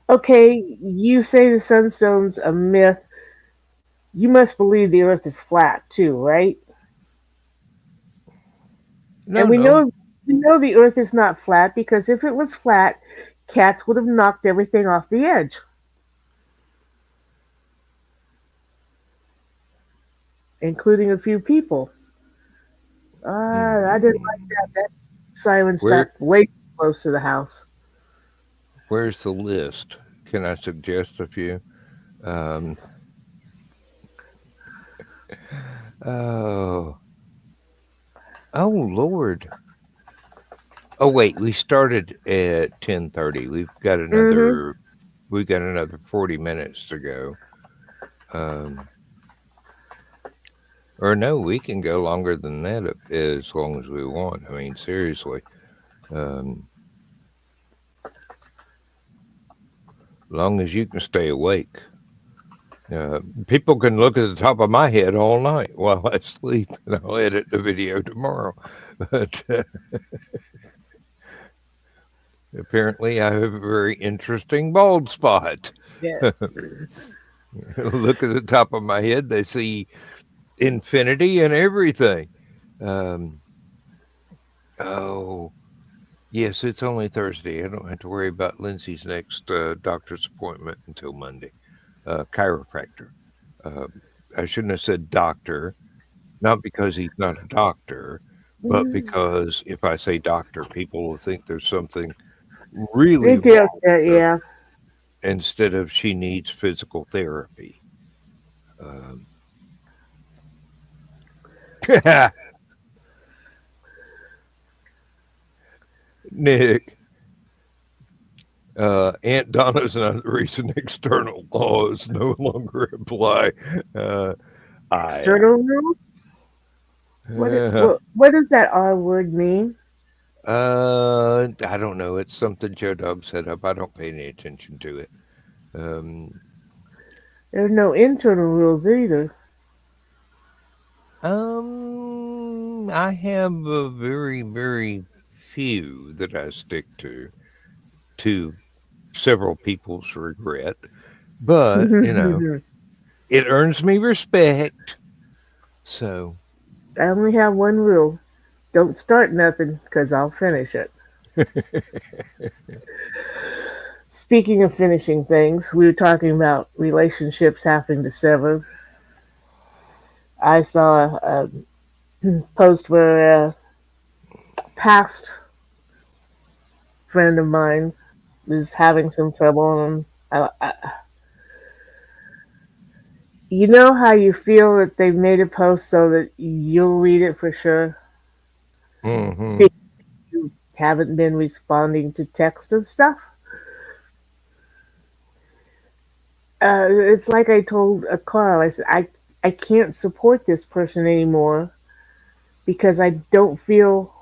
okay, you say the sunstone's a myth. You must believe the earth is flat too, right? And
No, no.
we know the earth is not flat because if it was flat, cats would have knocked everything off the edge, including a few people. I didn't like
Mm,
that. That siren
where
stopped way too close to the house.
where's the list? Can I suggest a few? Um, oh, oh Lord. Oh wait, we started at 10:30.
Mm-hmm.
We've got another 40 minutes to go. Um, or no, we can go longer than that as long as we want. I mean, seriously. Um, long as you can stay awake. People can look at the top of my head all night while I sleep, and I'll edit the video tomorrow. But apparently, I have a very interesting bald spot.
Yeah.
Look at the top of my head; they see infinity and everything. Um, oh, yes, it's only Thursday. I don't have to worry about Lindsay's next doctor's appointment until Monday. Chiropractor. Uh, I shouldn't have said doctor, not because he's not a doctor, but
Mm.
because if I say doctor, people will think there's something really
It feels
wrong
that,
with her
yeah.
instead of she needs physical therapy. Um, Nick, Aunt Donna's not the reason external laws no longer apply. Uh, I,
External rules?
uh,
What does that R word mean?
I don't know. It's something Joe Dog set up. I don't pay any attention to it. Um,
There's no internal rules either.
I have a very, very few that I stick to several people's regret. But, it earns me respect. So,
I only have one rule. Don't start nothing, because I'll finish it. Speaking of finishing things, we were talking about relationships having to sever. I saw a post where a past friend of mine is having some trouble, and you know how you feel that they've made a post so that you'll read it for sure?
hmm
Because you haven't been responding to text and stuff. It's like I told Carl, I said, I can't support this person anymore because I don't feel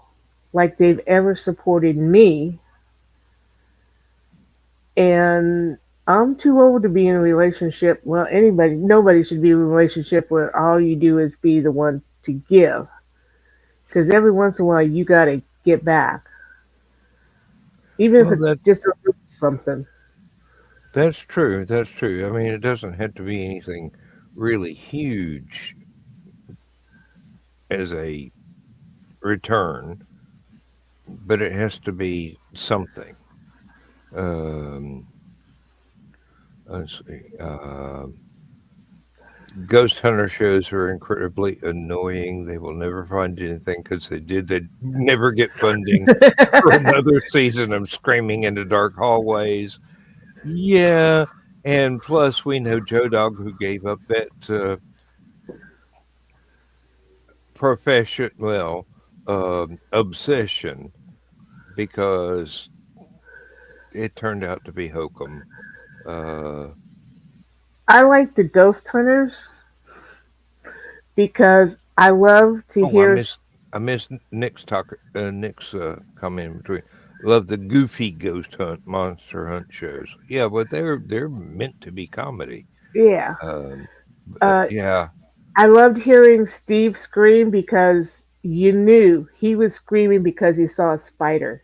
like they've ever supported me. And I'm too old to be in a relationship. Well, nobody should be in a relationship where all you do is be the one to give. Because every once in a while, you got to get back. Even if
well,
it's just something.
that's true. That's true. I mean, it doesn't have to be anything really huge as a return, but it has to be something. Um, let's see. Ghost hunter shows are incredibly annoying. They will never find anything because they never get funding for another season of screaming into dark hallways. Yeah, and plus we know Joe Dog who gave up that profession, well, obsession because it turned out to be hokum. Uh,
I like the ghost hunters because I love to
oh,
hear.
I missed Nick's comment in between. Love the goofy ghost hunt, monster hunt shows. Yeah, but they're meant to be comedy.
Yeah.
Um, but
Uh,
yeah,
I loved hearing Steve scream because you knew he was screaming because he saw a spider.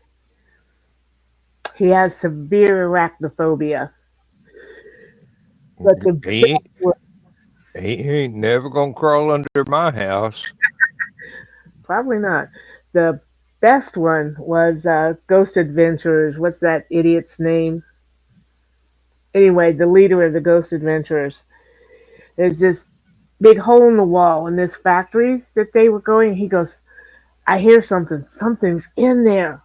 He has severe arachnophobia. But the best
he
one,
he ain't never gonna crawl under my house.
probably not. The best one was Ghost Adventurers. What's that idiot's name? Anyway, the leader of the Ghost Adventurers. There's this big hole in the wall in this factory that they were going. He goes, I hear something. Something's in there.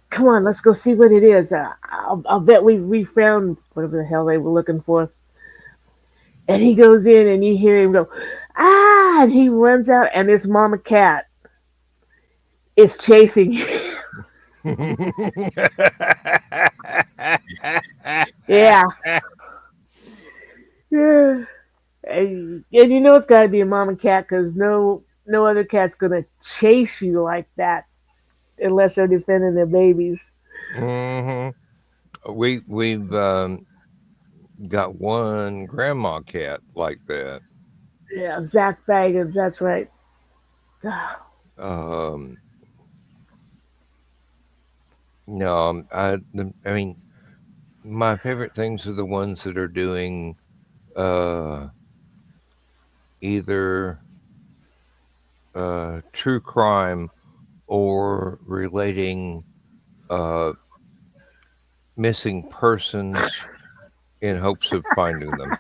Come on, let's go see what it is. I'll bet we found whatever the hell they were looking for. And he goes in and you hear him go, ah, and he runs out and this mama cat is chasing him. Yeah. Yeah. And you know it's got to be a mama cat because no other cat's gonna chase you like that unless they're defending their babies.
hmm we've got one grandma cat like that.
Yeah, Zach Baggins, that's right.
Um, no, I mean, my favorite things are the ones that are doing uh, either true crime or relating uh, missing persons in hopes of finding them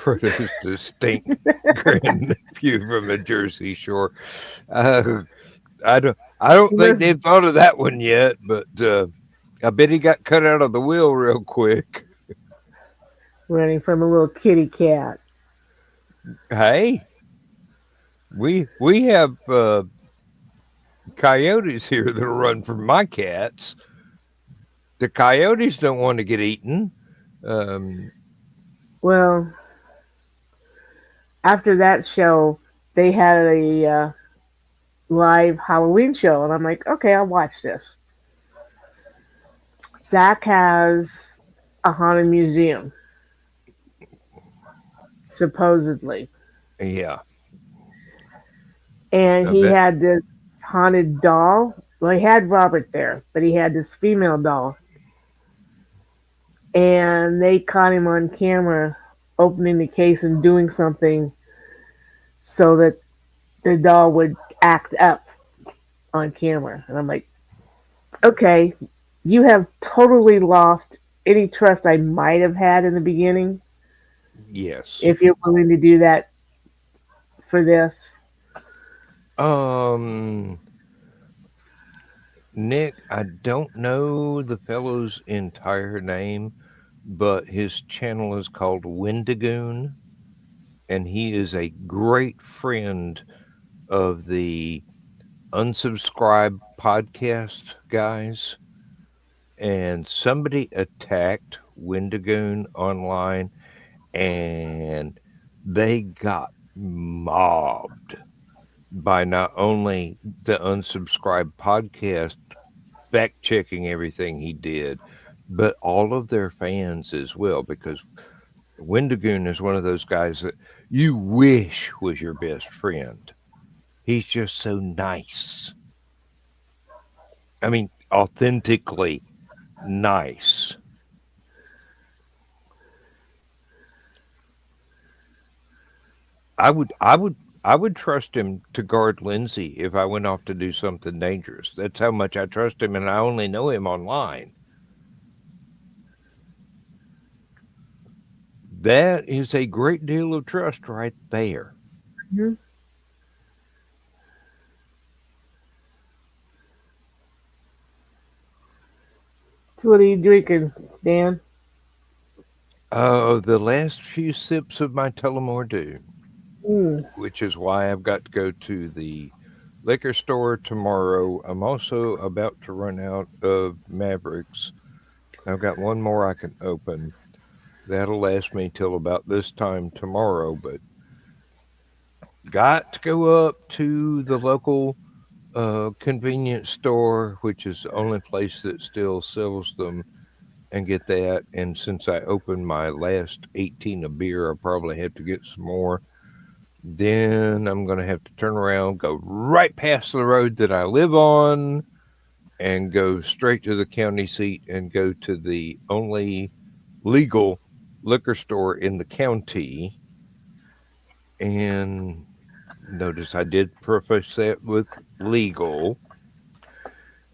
for those distinct grandnephew from the Jersey Shore. Uh, I don't
He
think
must
they've thought of that one yet, but I bet he got cut out of the wheel real quick.
running from a little kitty cat.
Hey, we have coyotes here that'll run from my cats. The coyotes don't want to get eaten. Um,
Well, after that show, they had a live Halloween show, and I'm like, okay, I'll watch this. Zach has a haunted museum, supposedly,
yeah,
and
I
he
bet.
had this haunted doll. Well, he had Robert there, but he had this female doll, and they caught him on camera opening the case and doing something so that the doll would act up on camera. And I'm like, okay, you have totally lost any trust I might have had in the beginning
Yes.
if you're willing to do that for this.
Um, Nick, I don't know the fellow's entire name, but his channel is called Wendigoon, and he is a great friend of the unsubscribe podcast guys. And somebody attacked Wendigoon online, and they got mobbed by not only the unsubscribed podcast fact checking everything he did, but all of their fans as well, because Wendigoon is one of those guys that you wish was your best friend. He's just so nice. I mean, authentically nice. I would trust him to guard Lindsay if I went off to do something dangerous. That's how much I trust him, and I only know him online. That is a great deal of trust right there.
Mhm. So what are you drinking, Dan?
The last few sips of my Tullamore Dew,
Mm.
which is why I've got to go to the liquor store tomorrow. I'm also about to run out of Mavericks. I've got one more I can open. That'll last me till about this time tomorrow, but got to go up to the local convenience store, which is the only place that still sells them, and get that. And since I opened my last 18 of beer, I'll probably have to get some more. Then I'm going to have to turn around, go right past the road that I live on, and go straight to the county seat and go to the only legal liquor store in the county. And notice I did preface that with legal,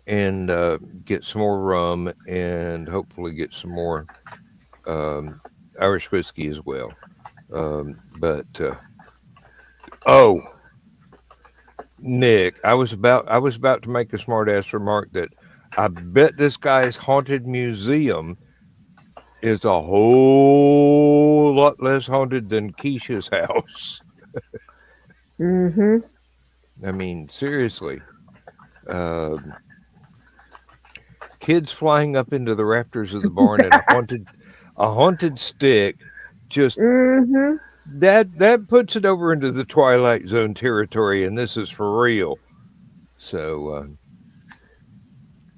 and get some more rum and hopefully get some more um, Irish whiskey as well. But oh, Nick, I was about to make a smart ass remark that I bet this guy's haunted museum is a whole lot less haunted than Keisha's house.
Mm-hmm.
I mean, seriously. Um Kids flying up into the rafters of the barn and a haunted stick. Just
Mm-hmm.
that puts it over into the Twilight Zone territory, and this is for real. So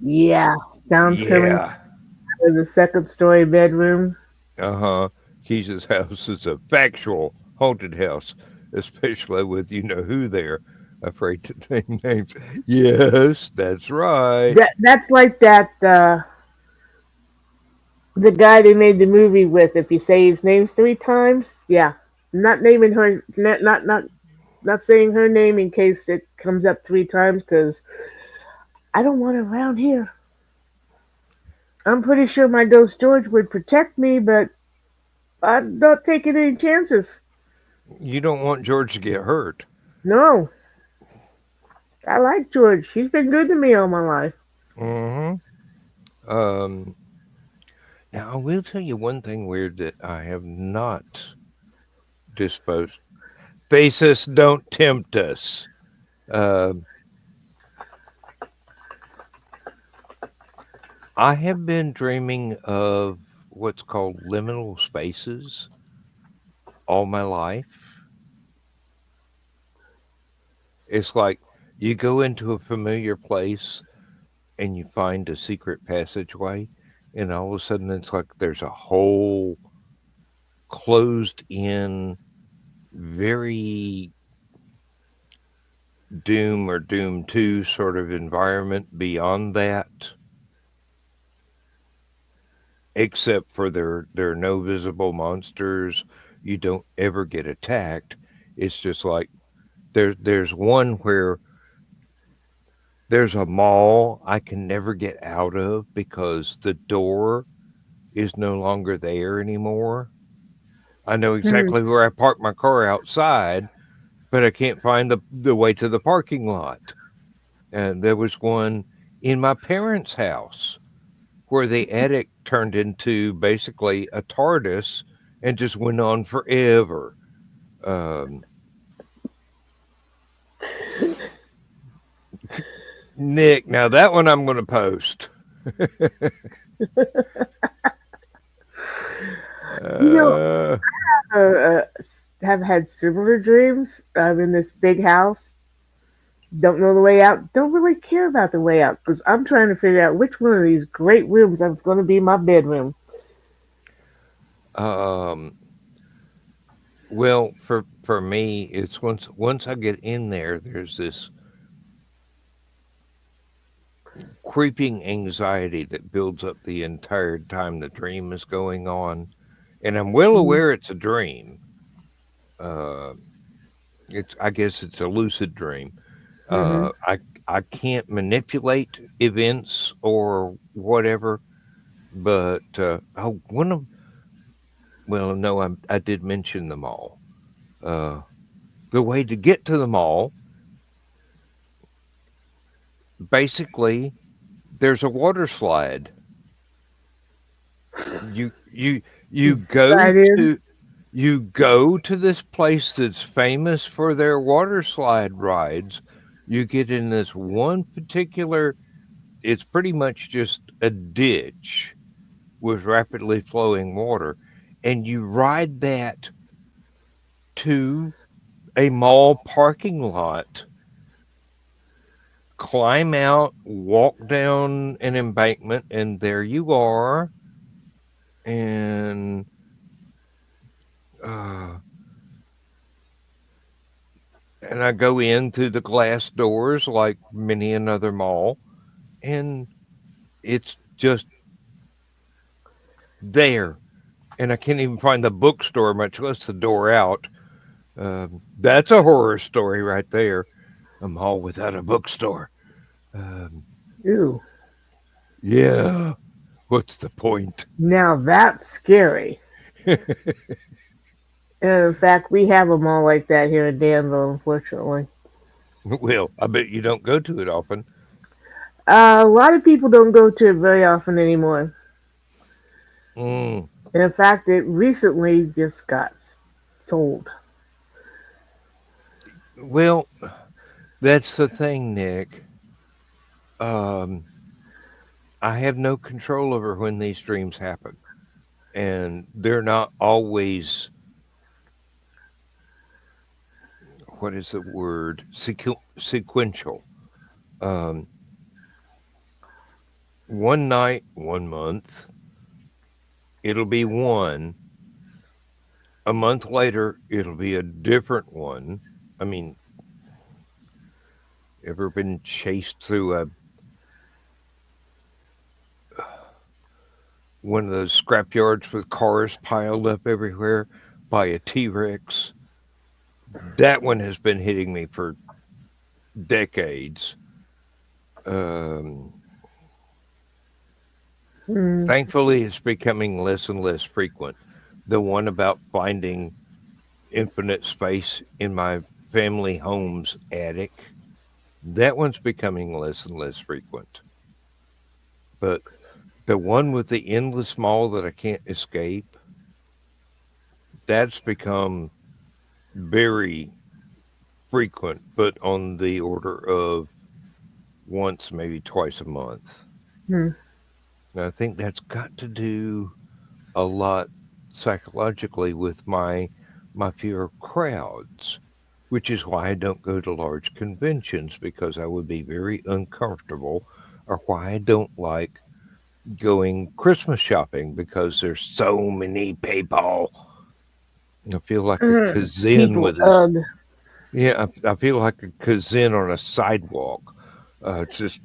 Yeah. Sounds coming
yeah,
out of the second story bedroom.
uh-huh. Keisha's house is a factual haunted house, especially with you know who there. Afraid to name names. Yes, that's right.
That's like that the guy they made the movie with. If you say his name 3 times, yeah. Not naming her, not saying her name in case it comes up 3 times because I don't want it around here. I'm pretty sure my ghost George would protect me, but I'm not taking any chances.
You don't want George to get hurt.
No, I like George. He's been good to me all my life.
Hmm. Um, Now I will tell you one thing weird that I have not disposed. Face us, don't tempt us. Um I have been dreaming of what's called liminal spaces all my life. It's like you go into a familiar place and you find a secret passageway, and all of a sudden it's like there's a whole closed in, very Doom or Doom 2 sort of environment beyond that, except for there are no visible monsters. You don't ever get attacked. It's just like there's one where there's a mall I can never get out of because the door is no longer there anymore. I know
Hmm.
exactly where I parked my car outside, but I can't find the way to the parking lot. And there was one in my parents' house where the attic turned into basically a TARDIS and just went on forever. Um, Nick, now that one I'm going to post.
You know,
Uh,
have had similar dreams. I'm in this big house. Don't know the way out. Don't really care about the way out because I'm trying to figure out which one of these great rooms is going to be my bedroom.
um, well, for me, it's once I get in there, there's this creeping anxiety that builds up the entire time the dream is going on, and I'm well
Mm-hmm.
aware it's a dream. Uh, it's I guess it's a lucid dream.
Mm-hmm.
I can't manipulate events or whatever, but oh, one of well, no, I did mention them all. Uh, the way to get to the mall, basically, there's a water slide. You you you go
Slide in.
to you go to this place that's famous for their water slide rides. You get in this one particular. It's pretty much just a ditch with rapidly flowing water, and you ride that to a mall parking lot, climb out, walk down an embankment, and there you are. And uh, and I go in through the glass doors like many another mall, and it's just there. And I can't even find the bookstore, much less the door out. That's a horror story right there. A mall without a bookstore. Um,
Ew.
yeah, what's the point?
Now that's scary. And in fact, we have them all like that here in Danville, unfortunately.
Well, I bet you don't go to it often.
A lot of people don't go to it very often anymore.
Mm.
And in fact, it recently just got sold.
Well, that's the thing, Nick. Um, I have no control over when these dreams happen, and they're not always, what is the word, sequential. Um, one night, one month, it'll be one. A month later, it'll be a different one. I mean, ever been chased through a one of those scrapyards with cars piled up everywhere by a T-Rex? That one has been hitting me for decades. Um,
Mm,
Thankfully, it's becoming less and less frequent. The one about finding infinite space in my family home's attic, that one's becoming less and less frequent. But the one with the endless mall that I can't escape, that's become very frequent, but on the order of once, maybe twice a month.
mm,
And I think that's got to do a lot psychologically with my fear of crowds, which is why I don't go to large conventions because I would be very uncomfortable, or why I don't like going Christmas shopping because there's so many people. I feel like a kazin
people,
with a
ugh.
yeah. I feel like a kazin on a sidewalk. It's just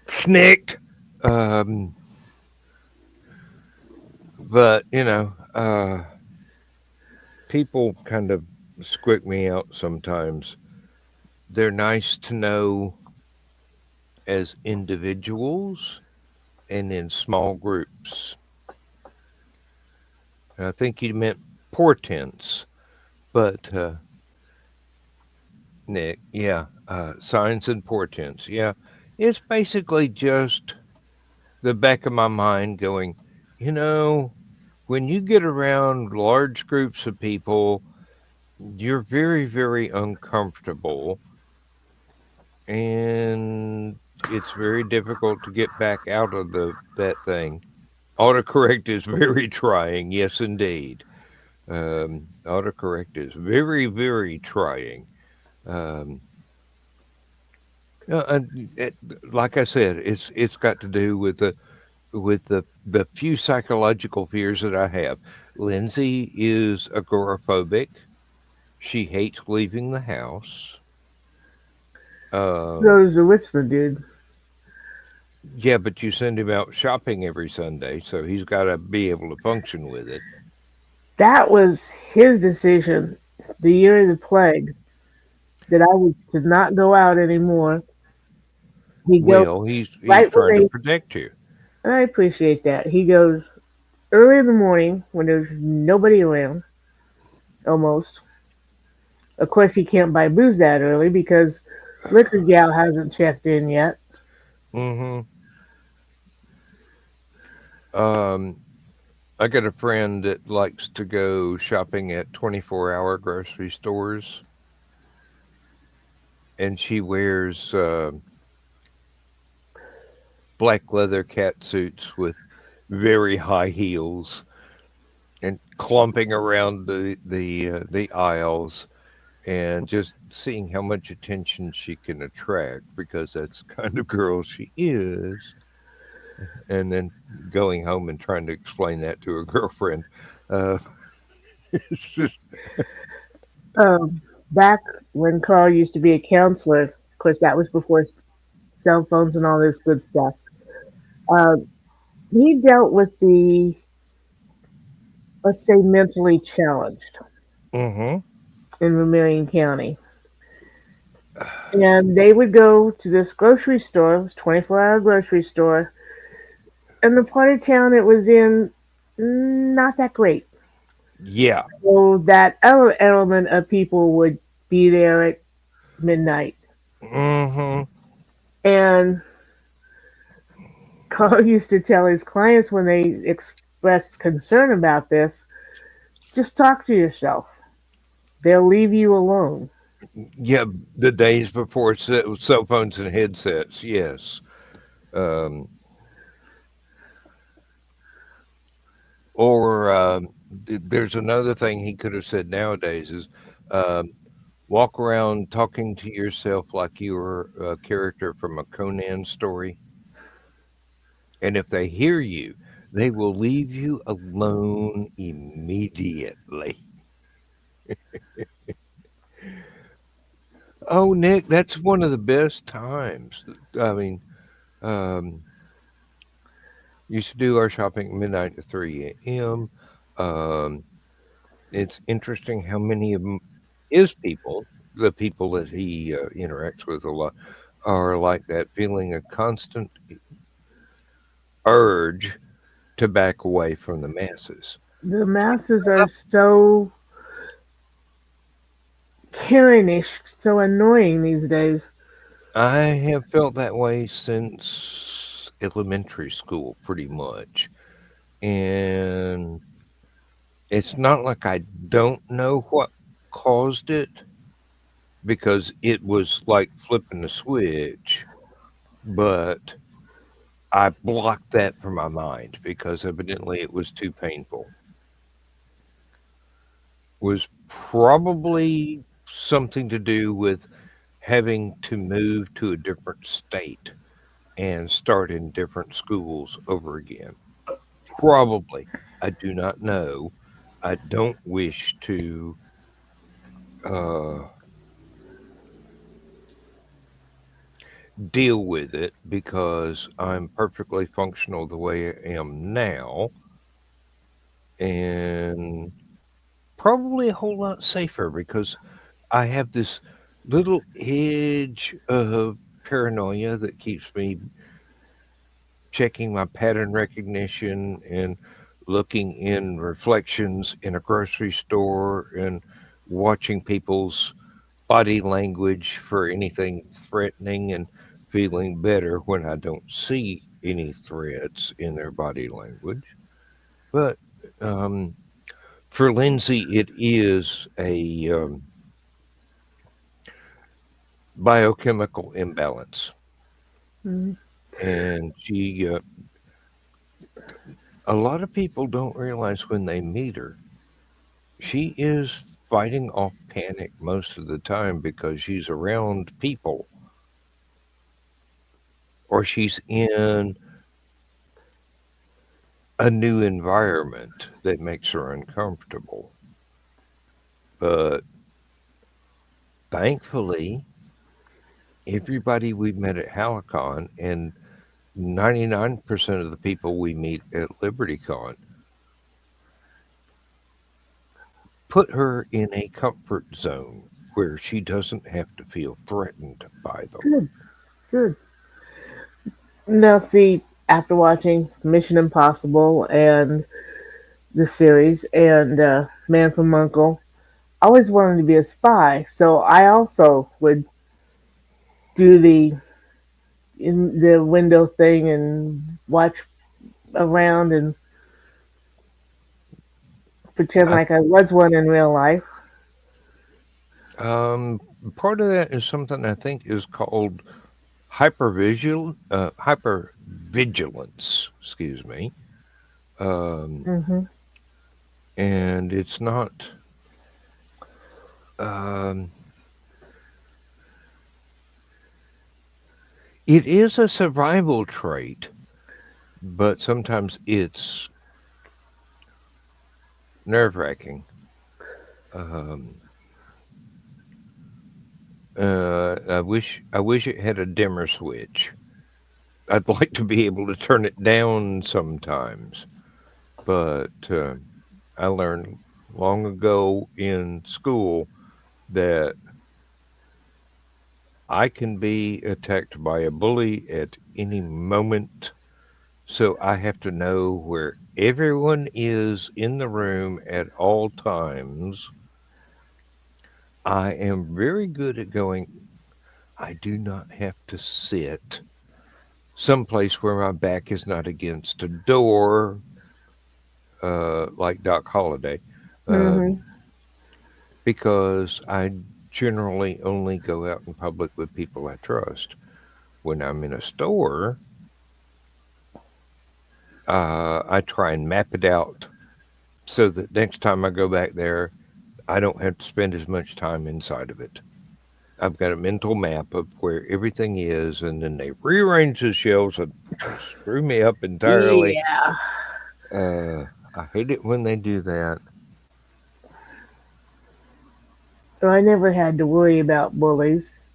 snicked. Um, but people kind of squick me out sometimes. They're nice to know as individuals and in small groups. And I think you meant portents, but Nick, yeah, signs and portents, yeah. It's basically just the back of my mind going, you know, when you get around large groups of people, you're very, very uncomfortable, and it's very difficult to get back out of the that thing. Autocorrect is very trying, yes, indeed. Autocorrect is very, very trying. Um, and like I said, it's got to do with the few psychological fears that I have. Lindsay is agoraphobic. She hates leaving the house.
So
Um,
is the whisper dude.
yeah, but you send him out shopping every Sunday, so he's got to be able to function with it.
That was his decision the year of the plague that I was to not go out anymore. He goes
Well, he's
right when
trying to
they.
protect you.
I appreciate that. He goes early in the morning when there's nobody around, almost. Of course, he can't buy booze that early because Liquor Gal hasn't checked in yet.
Hmm. Um, I got a friend that likes to go shopping at 24-hour grocery stores, and she wears black leather cat suits with very high heels and clumping around the aisles and just seeing how much attention she can attract because that's the kind of girl she is, and then going home and trying to explain that to her girlfriend. Uh, it's just
Um, Back when Carl used to be a counselor, of course, that was before cell phones and all this good stuff. Uh, he dealt with the, let's say, mentally challenged
mm-hmm.
in Vermilion County. And they would go to this grocery store, it was 24-hour grocery store, and the part of town it was in, not that great.
Yeah.
So that other element of people would be there at midnight.
Mm-hmm.
And Carl used to tell his clients when they expressed concern about this, just talk to yourself. They'll leave you alone.
Yeah, the days before cell phones and headsets. Yes. Um, or there's another thing he could have said nowadays is um, walk around talking to yourself like you were a character from a Conan story. And if they hear you, they will leave you alone immediately. Oh, Nick, that's one of the best times. I mean, um, used to do our shopping midnight to 3 a.m. Um, it's interesting how many of his people, the people that he interacts with a lot, are like that, feeling a constant urge to back away from the masses.
The masses are so Karenish, so annoying these days.
I have felt that way since elementary school, pretty much. And it's not like I don't know what caused it because it was like flipping a switch, but I blocked that from my mind because evidently it was too painful. Was probably something to do with having to move to a different state and start in different schools over again. Probably. I do not know. I don't wish to uh, deal with it because I'm perfectly functional the way I am now and probably a whole lot safer because I have this little edge of paranoia that keeps me checking my pattern recognition and looking in reflections in a grocery store and watching people's body language for anything threatening and feeling better when I don't see any threats in their body language. But um, for Lindsay, it is a biochemical imbalance.
Mm.
And a lot of people don't realize when they meet her, she is fighting off panic most of the time because she's around people or she's in a new environment that makes her uncomfortable. But thankfully, everybody we met at Hallowcon and 99% of the people we meet at LibertyCon put her in a comfort zone where she doesn't have to feel threatened by them.
Good, good. Now, see, after watching Mission Impossible and the series and Man from Uncle, I always wanted to be a spy. So I also would do the in the window thing and watch around and pretend
I,
like I was one in real life.
um, Part of that is something I think is called hypervigilance. Excuse me. Um,
Hmm.
and it's not. Um, it is a survival trait, but sometimes it's nerve wracking. Um, I wish it had a dimmer switch. I'd like to be able to turn it down sometimes, but I learned long ago in school that I can be attacked by a bully at any moment. So I have to know where everyone is in the room at all times. I am very good at going, I do not have to sit someplace where my back is not against a door, like Doc Holliday,
Hmm.
um, because I generally only go out in public with people I trust. When I'm in a store, I try and map it out so that next time I go back there, I don't have to spend as much time inside of it. I've got a mental map of where everything is, and then they rearrange the shelves and screw me up entirely.
Yeah.
Uh, I hate it when they do that.
So I never had to worry about bullies.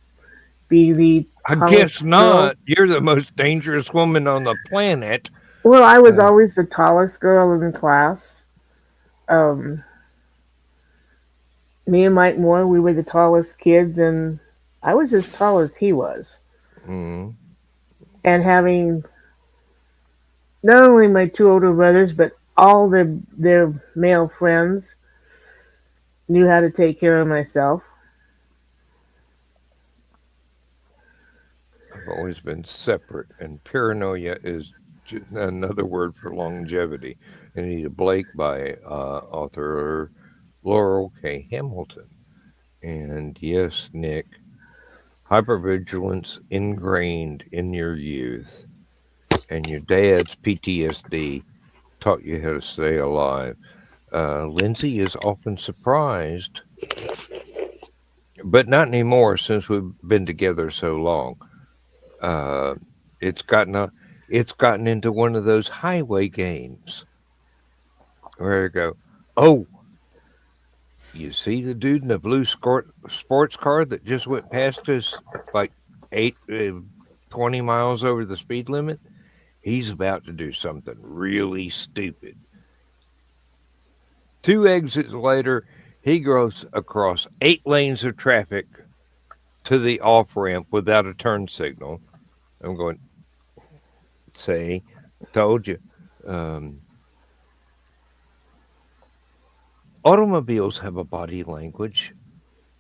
Be the
I guess
tallest girl.
not. You're the most dangerous woman on the planet.
Well, I was
Uh,
always the tallest girl in the class. Um, Me and Mike Moore, we were the tallest kids, and I was as tall as he was.
mm,
And having not only my two older brothers, but all their male friends knew how to take care of myself.
I've always been separate, and paranoia is another word for longevity. Anita Blake by author Laurel K. Hamilton. And yes, Nick, hypervigilance ingrained in your youth, and your dad's PTSD taught you how to stay alive. Lindsay is often surprised, but not anymore since we've been together so long. Uh, it's gotten it's gotten into one of those highway games where I go, oh, you see the dude in the blue sports car that just went past us like 20 miles over the speed limit? He's about to do something really stupid. Two exits later, he goes across 8 lanes of traffic to the off ramp without a turn signal. I'm going, say, told you. Um, Automobiles have a body language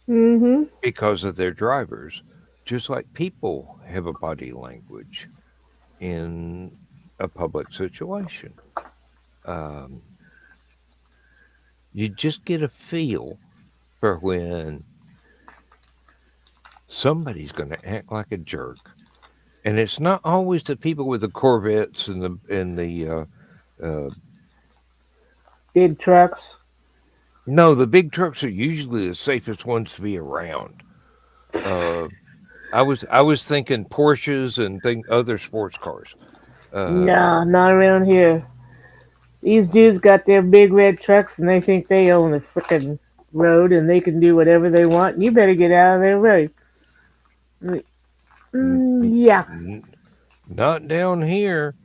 Mm-hmm.
because of their drivers, just like people have a body language in a public situation. Um, you just get a feel for when somebody's going to act like a jerk, and it's not always the people with the Corvettes and the uh,
Big trucks.
no, the big trucks are usually the safest ones to be around. Uh, I was thinking Porsches and other sports cars. Uh,
Nah, not around here. These dudes got their big red trucks and they think they own the frickin' road and they can do whatever they want. You better get out of their way.
n- n-
Yeah.
n- Not down here.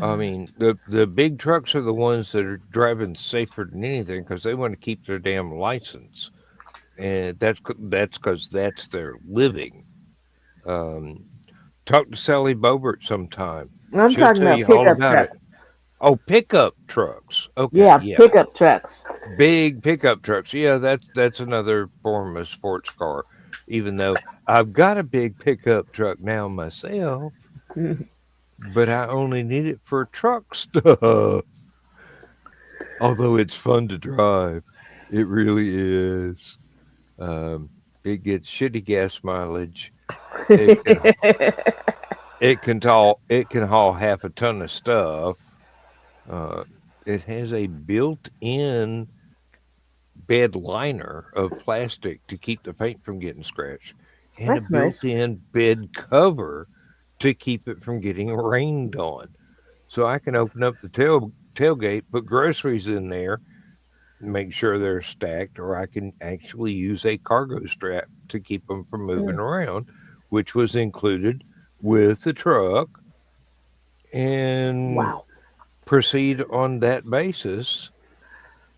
I mean, the big trucks are the ones that are driving safer than anything because they want to keep their damn license, and that's because that's their living. Um, Talk to Sally Bobert sometime.
I'm
She'll
talking
tell
about
you all
pickup
about it.
trucks.
Oh, pickup trucks. Okay,
Yeah,
yeah,
pickup trucks.
big pickup trucks. Yeah, that's another form of sports car. Even though I've got a big pickup truck now myself, but I only need it for truck stuff. Although it's fun to drive, it really is. Um, it gets shitty gas mileage. It can it can haul half a ton of stuff. Uh, it has a built-in bed liner of plastic to keep the paint from getting scratched, and a
That's nice.
built-in bed cover to keep it from getting rained on. So I can open up the tailgate, put groceries in there, make sure they're stacked, or I can actually use a cargo strap to keep them from moving
Mm.
around, which was included with the truck, and
Wow.
proceed on that basis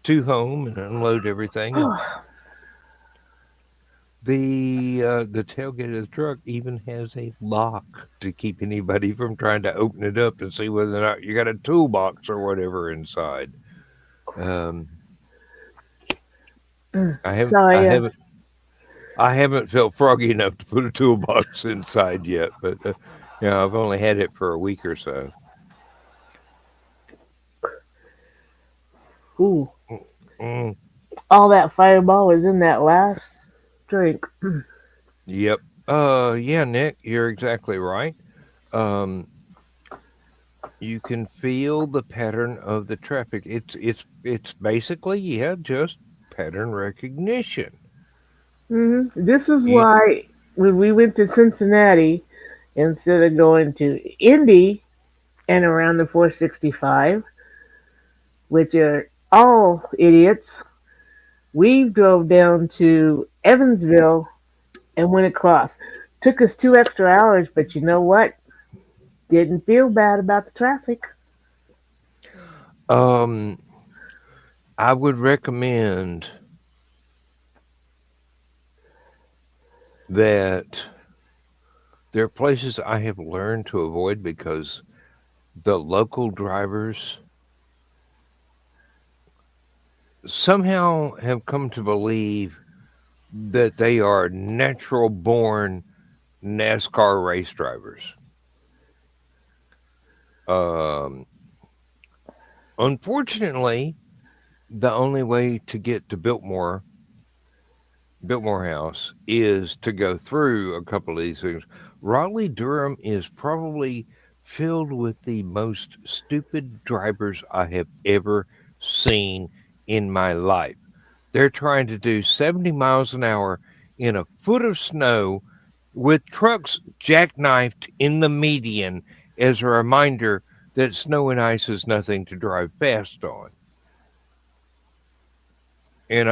to home and unload everything. And the tailgate of the truck even has a lock to keep anybody from trying to open it up and see whether or not you got a toolbox or whatever inside. Um, I haven't I
Sorry.
haven't I haven't felt froggy enough to put a toolbox inside yet, but I've only had it for a week or so.
Ooh.
Mm,
All that fireball was in that last. drink.
Yep. Yeah, Nick, you're exactly right. Um, you can feel the pattern of the traffic. It's basically, yeah, just pattern recognition.
This is
It,
why when we went to Cincinnati, instead of going to Indy and around the 465, which are all idiots, we drove down to Evansville and went across. Took us 2 extra hours, but you know what? Didn't feel bad about the traffic.
um, I would recommend that there are places I have learned to avoid because the local drivers somehow have come to believe that they are natural born NASCAR race drivers. Um, Unfortunately, the only way to get to Biltmore House is to go through a couple of these things. Raleigh Durham is probably filled with the most stupid drivers I have ever seen in my life. They're trying to do 70 miles an hour in a foot of snow with trucks jackknifed in the median as a reminder that snow and ice is nothing to drive fast on. And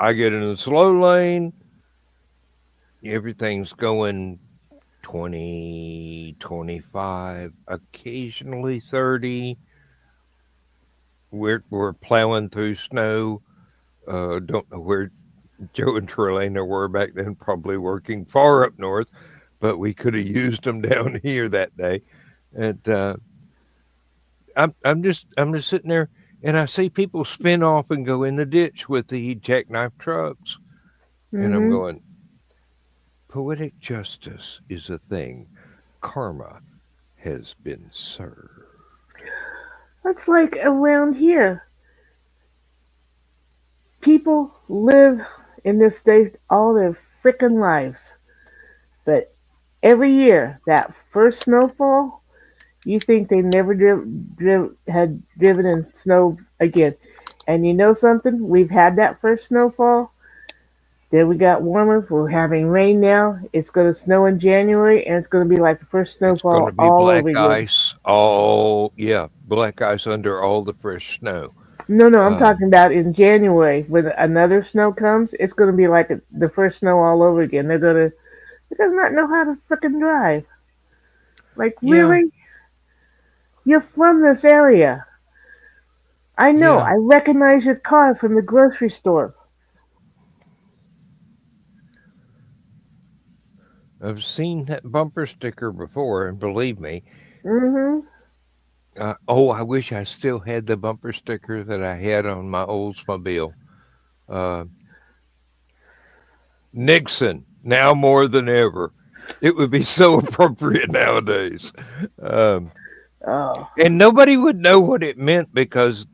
I get in the slow lane. Everything's going 20, 25, occasionally 30. We're plowing through snow. Don't know where Joe and Trelena were back then, probably working far up north, but we could have used them down here that day. And I'm just sitting there, and I see people spin off and go in the ditch with the jackknife trucks, and I'm
hmm
going, poetic justice is a thing. Karma has been served.
That's like around here. People live in this state all their freaking lives. But every year, that first snowfall, you think they never had driven in snow again. And you know something? We've had that first snowfall. Then we got warmer. We're having rain now. It's going to snow in January, and it's going to be like the first
It's going to
snowfall
be
all over
black
again.
ice, all, yeah, black ice under all the fresh snow.
No, no, I'm
Um,
talking about in January when another snow comes. It's going to be like the first snow all over again. They're gonna not know how to frickin' drive. Like
yeah,
really? You're from this area. I know.
yeah,
I recognize your car from the grocery store.
I've seen that bumper sticker before, and believe me,
Mm-hmm.
oh, I wish I still had the bumper sticker that I had on my Oldsmobile. Uh, Nixon, now more than ever. It would be so appropriate nowadays. Um,
Oh.
and nobody would know what it meant because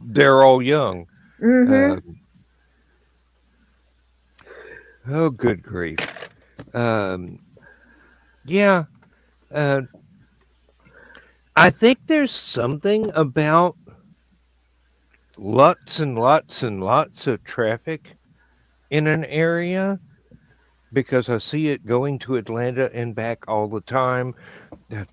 they're all young.
Mm-hmm.
Uh, oh, good grief. Um, yeah, uh, I think there's something about lots and lots and lots of traffic in an area because I see it going to Atlanta and back all the time.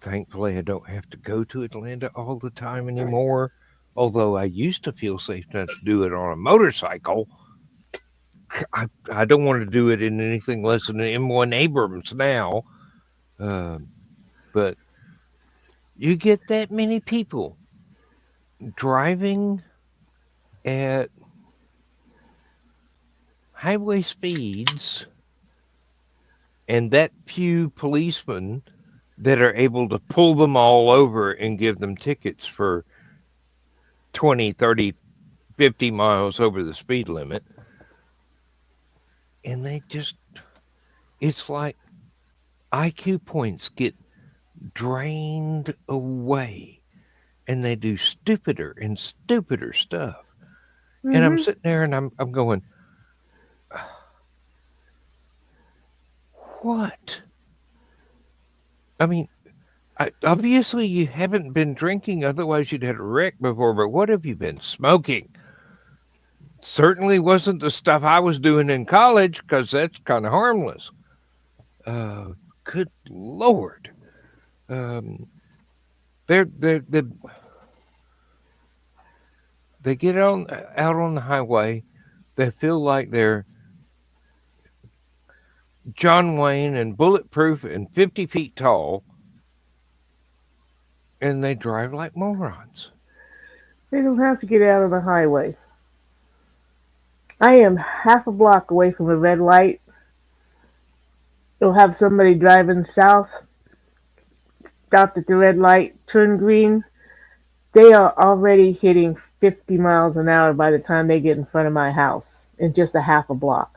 Thankfully, I don't have to go to Atlanta all the time anymore. Although I used to feel safe enough to do it on a motorcycle, I don't want to do it in anything less than an M1 Abrams now. Um, but you get that many people driving at highway speeds and that few policemen that are able to pull them all over and give them tickets for 20, 30, 50 miles over the speed limit. And it's like IQ points get drained away and they do stupider and stupider stuff. And I'm
Mm-hmm.
sitting there and I'm going, What? I mean, obviously you haven't been drinking, otherwise you'd had a wreck before, but what have you been smoking? Certainly wasn't the stuff I was doing in college, because that's kind of harmless. Uh, Good Lord. Um, they they get out on the highway. They feel like they're John Wayne and bulletproof and 50 feet tall, and they drive like morons.
They don't have to get out of the highway. I am half a block away from a red light. You'll have somebody driving south, stopped at the red light, turn green. They are already hitting 50 miles an hour by the time they get in front of my house in just a half a block.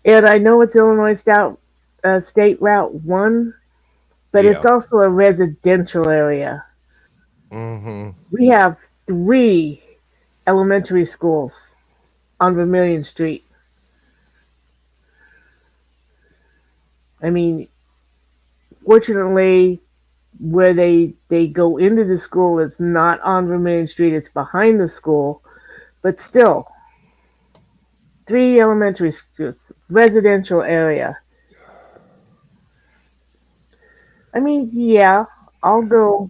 And I know it's Illinois State Route 1, but it's
Yeah.
also a residential area.
Mm-hmm.
We have 3 elementary schools on Vermilion Street. I mean, fortunately, where they go into the school is not on Vermilion Street, it's behind the school, but still, 3 elementary schools, residential area. I mean, yeah, I'll go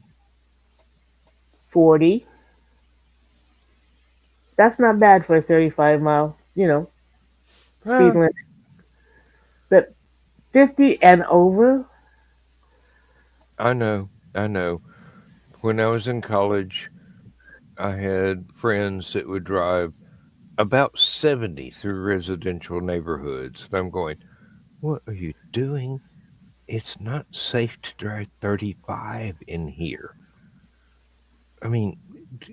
40. That's not bad for a 35-mile, speed
Well,
limit. But 50 and over?
I know. When I was in college, I had friends that would drive about 70 through residential neighborhoods. And I'm going, what are you doing? It's not safe to drive 35 in here. I mean,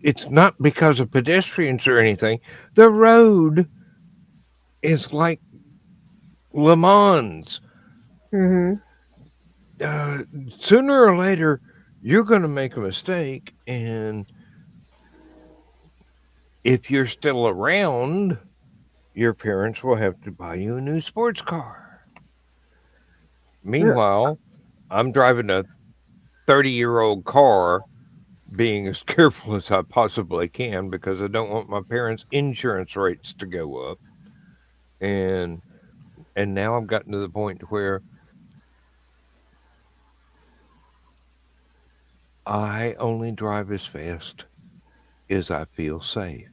it's not because of pedestrians or anything. The road is like Le Mans.
Mm-hmm.
Uh, Sooner or later, you're going to make a mistake. And if you're still around, your parents will have to buy you a new sports car. Meanwhile, I'm driving a 30-year-old car, being as careful as I possibly can because I don't want my parents' insurance rates to go up. And now I've gotten to the point where I only drive as fast as I feel safe.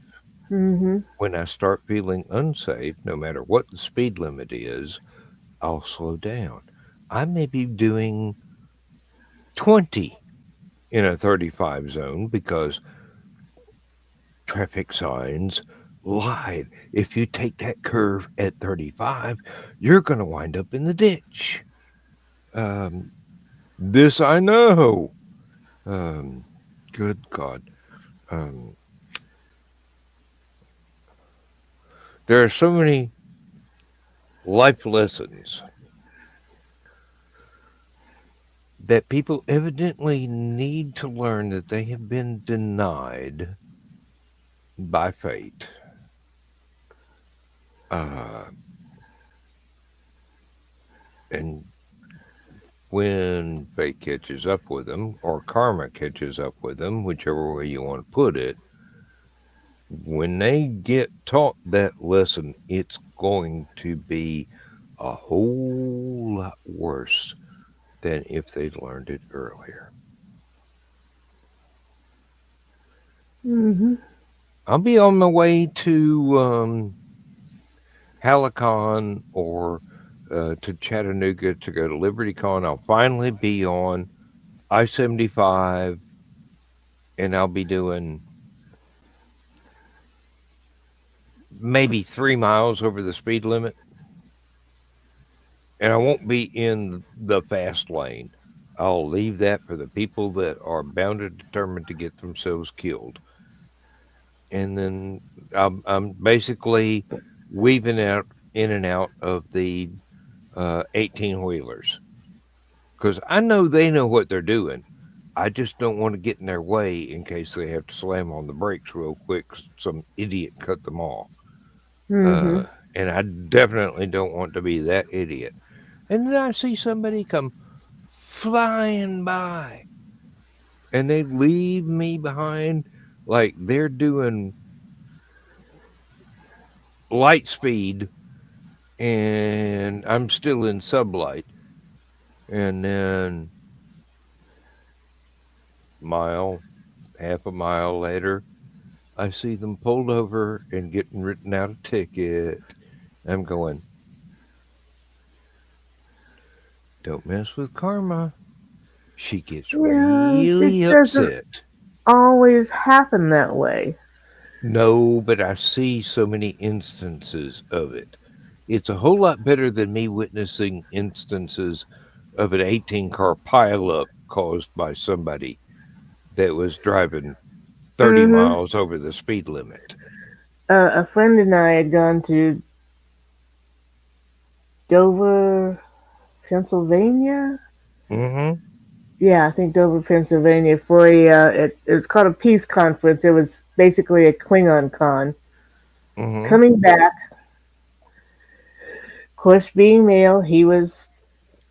Mm-hmm.
When I start feeling unsafe, no matter what the speed limit is, I'll slow down. I may be doing 20 in a 35 zone because traffic signs lied. If you take that curve at 35, you're going to wind up in the ditch. Um, this I know. Um, Good God. Um, there are so many life lessons that people evidently need to learn that they have been denied by fate. Uh, and when fate catches up with them, or karma catches up with them, whichever way you want to put it, when they get taught that lesson, it's going to be a whole lot worse than if they'd learned it earlier.
Mm-hmm.
I'll be on my way to Hallowcon or to Chattanooga to go to LibertyCon. I'll finally be on I-75, and I'll be doing maybe 3 miles over the speed limit, and I won't be in the fast lane. I'll leave that for the people that are bound and determined to get themselves killed. And then I'm basically weaving out in and out of the 18 wheelers because I know they know what they're doing. I just don't want to get in their way in case they have to slam on the brakes real quick. Some idiot cut them off.
Mm-hmm.
and I definitely don't want to be that idiot. And then I see somebody come flying by, and they leave me behind like they're doing light speed, and I'm still in sublight. And then mile, half a mile later, I see them pulled over and getting written out a ticket. I'm going, don't mess with karma. She gets
Yeah, it
really
doesn't
upset.
always happen that way.
No, but I see so many instances of it. It's a whole lot better than me witnessing instances of an 18 car pileup caused by somebody that was driving 30
Hmm.
miles over the speed limit.
A friend and I had gone to Dover, Pennsylvania.
Mm
Yeah, I think Dover, Pennsylvania, for it's called a peace conference. It was basically a Klingon con.
hmm. Mm hmm.
Coming back, of course, being male, he was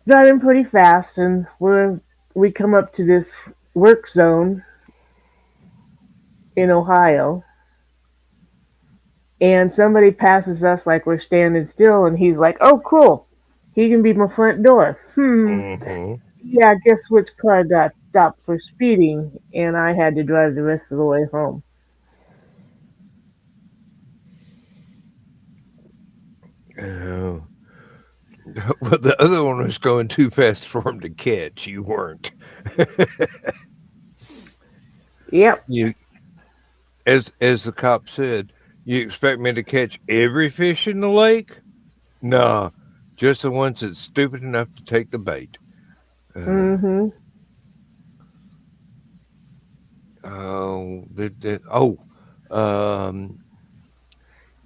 driving pretty fast, and we come up to this work zone in Ohio, and somebody passes us like we're standing still, and he's like, "Oh, cool, he can be my front door."
Mm hmm.
Yeah, guess which car got stopped for speeding, and I had to drive the rest of the way home.
Oh. Well, the other one was going too fast for him to catch. You weren't.
Yep.
You, as the cop said, you expect me to catch every fish in the lake? Nah, just the ones that's stupid enough to take the bait. Uh,
Mm-hmm.
um,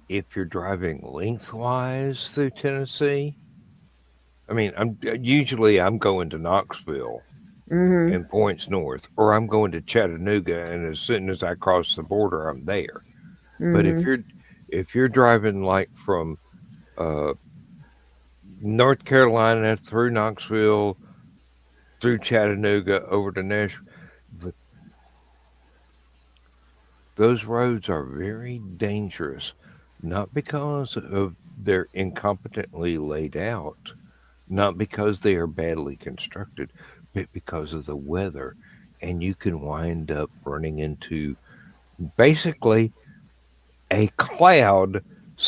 if you're driving lengthwise through Tennessee, I mean, I'm going to Knoxville
Mm-hmm.
and points north, or I'm going to Chattanooga, and as soon as I cross the border, I'm there. But
Mm-hmm.
if you're driving like from uh, North Carolina through Knoxville, through Chattanooga, over to Nashville, those roads are very dangerous, not because of they're incompetently laid out, not because they are badly constructed, but because of the weather. And you can wind up running into basically a cloud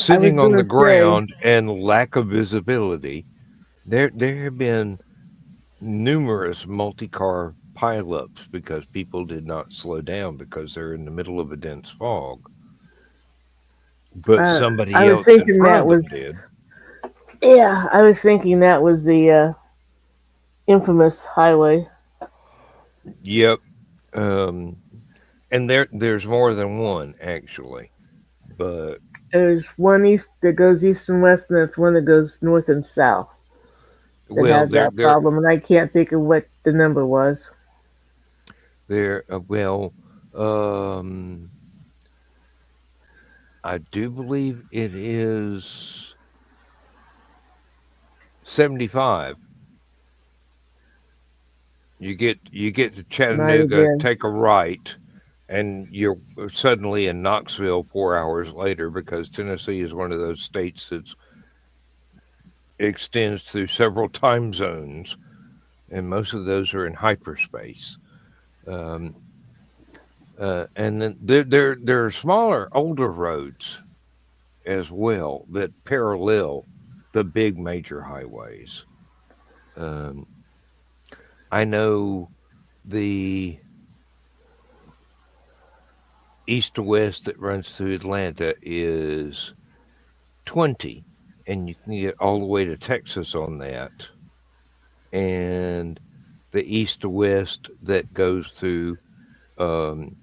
I was
sitting on the
gonna say,
ground and lack of visibility. There have been numerous multi-car pileups because people did not slow down because they're in the middle of a dense fog, but
uh, I
somebody
was
else in
thinking
front
that
of
was,
them did.
yeah, I was thinking that was the infamous highway.
Yep. Um, and there's more than one actually, but
There's one east that goes east and west, and there's one that goes north and south that
well,
has that problem, and I can't think of what the number was.
they're well, um, I do believe it is 75. You get to
Might have
Chattanooga,
been.
take a right, and you're suddenly in Knoxville 4 hours later because Tennessee is one of those states that extends through several time zones, and most of those are in hyperspace. Um, and then there are smaller, older roads as well that parallel the big major highways. Um, I know the east to west that runs through Atlanta is 20, and you can get all the way to Texas on that. And the east to west that goes through um,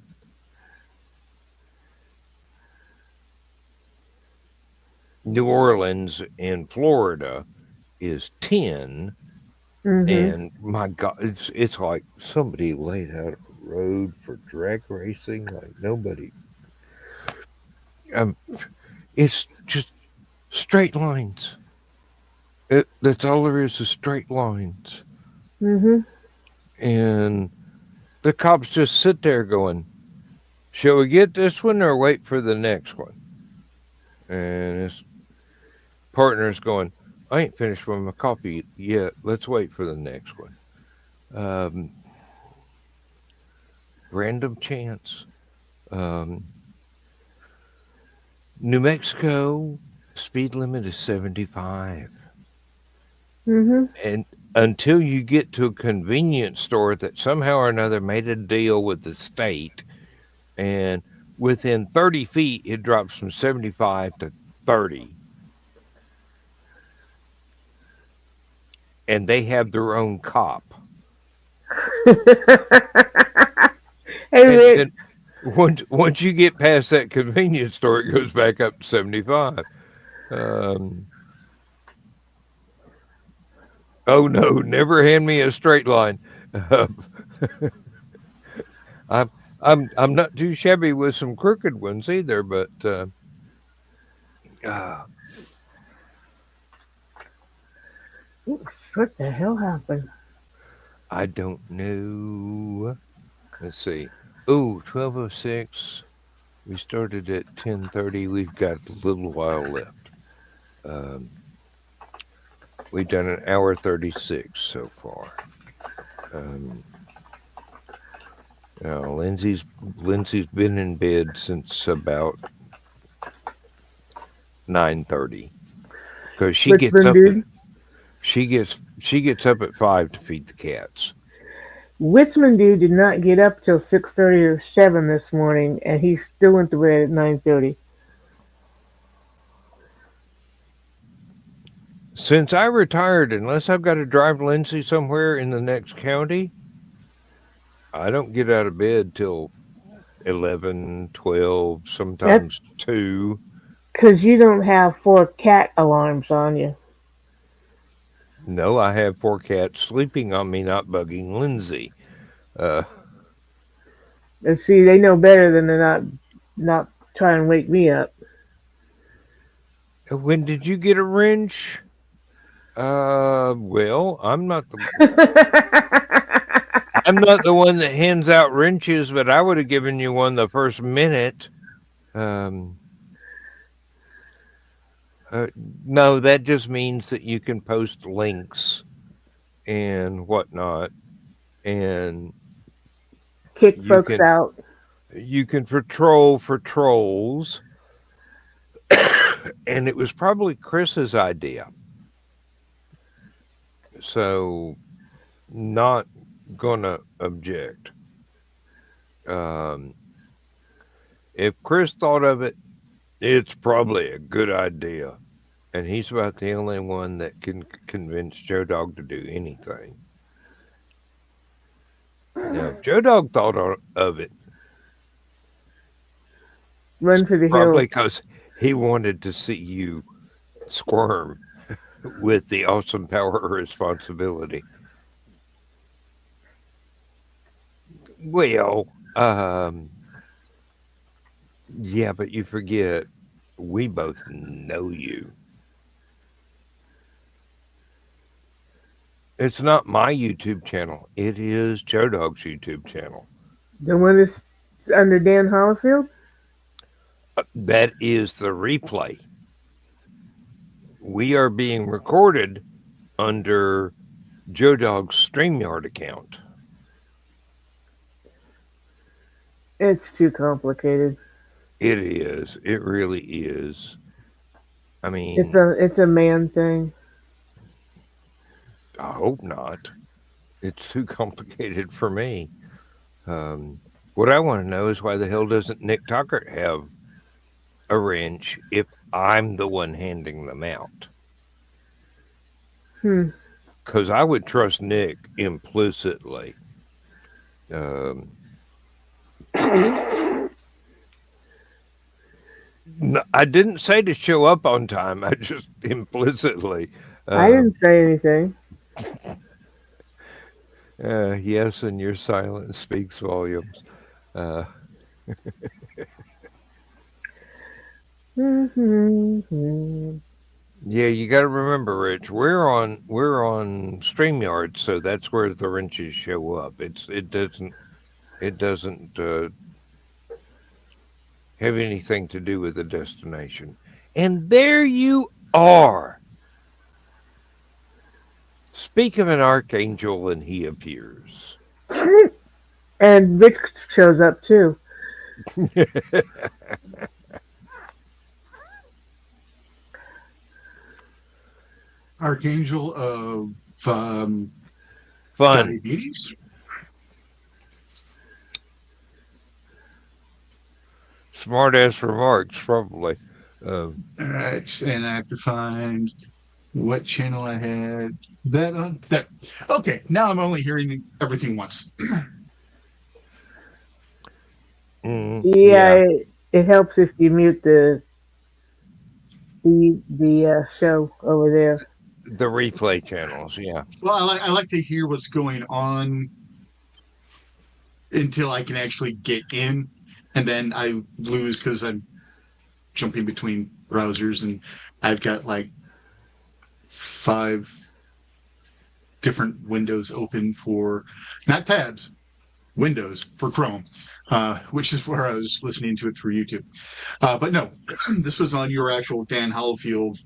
New Orleans in Florida is 10.
Mm-hmm.
And my God, it's like somebody laid out a road for drag racing like nobody. Um, it's just Straight lines. That's all there is straight lines.
Mhm.
And the cops just sit there going, shall we get this one or wait for the next one? And his partner's going, I ain't finished with my coffee yet. Let's wait for the next one. Um, Random chance. Um, New Mexico, speed limit is 75.
Mhm.
And until you get to a convenience store that somehow or another made a deal with the state, and within 30 feet, it drops from 75 to 30. And they have their own cop.
Hey,
And
Rick.
then once you get past that convenience store, it goes back up to 75. Um, oh no, never hand me a straight line. Uh, I'm I'm not too shabby with some crooked ones either, but uh,
What the hell happened?
I don't know. Let's see. Oh, 12:06. We started at 10:30. We've got a little while left. Um, we've done an hour 36 so far. Um, Lindsay's been in bed since about 9:30 because
Richmond dude.
she gets up at 5 to feed the cats.
Witzman dude did not get up till 6:30 or 7 this morning, and he still went to bed at 9:30.
Since I retired, unless I've got to drive Lindsay somewhere in the next county, I don't get out of bed till 11, 12,
That's
sometimes 2.
because you don't have 4 cat alarms on you.
No, I have 4 cats sleeping on me, not bugging Lindsay. Uh,
And see, they know better than to not try and wake me up.
when did you get a wrench? Well, I'm not the one that hands out wrenches, but I would have given you one the first minute. Um, no, that just means that you can post links and whatnot, and
Kick
you
folks
can
out.
you can patrol for trolls. And it was probably Chris's idea, so not gonna object. Um, if Chris thought of it, it's probably a good idea. And he's about the only one that can convince Joe Dog to do anything. Now, if Joe Dog of it, it's
Run for the
probably
hills.
because he wanted to see you squirm with the awesome power of responsibility. Well, yeah, but you forget we both know you. It's not my YouTube channel. It is Joe Dog's YouTube channel.
The one that's under Dan Hollifield?
That is the replay. We are being recorded under Joe Dog's StreamYard account.
It's too complicated.
It is. It really is. I
It's
mean,
a man thing.
I hope not. It's too complicated for me. What I want to know is why the hell doesn't Nick Tucker have a wrench if I'm the one handing them out?
Hmm.
Because I would trust Nick implicitly. Um, no, I didn't say to show up on time. I just implicitly.
I didn't say anything.
Yes, and your silence speaks volumes. Uh,
Mm-hmm.
Yeah, you got to remember, Rich. We're on Streamyard, so that's where the wrenches show up. It doesn't have anything to do with the destination. And there you are. Speak of an archangel, and he appears.
And Rich shows up too.
Archangel of
Fun,
diabetes.
smart ass remarks, probably.
All right, and I have to find what channel I had that on. That okay. Now I'm only hearing everything once.
Yeah,
Yeah,
it helps if you mute the show over there.
the replay channels. Yeah.
Well, I like to hear what's going on until I can actually get in, and then I lose because I'm jumping between browsers, and I've got like 5 different windows open for not tabs, windows for Chrome, which is where I was listening to it through YouTube. But no, this was on your actual Dan Hollifield,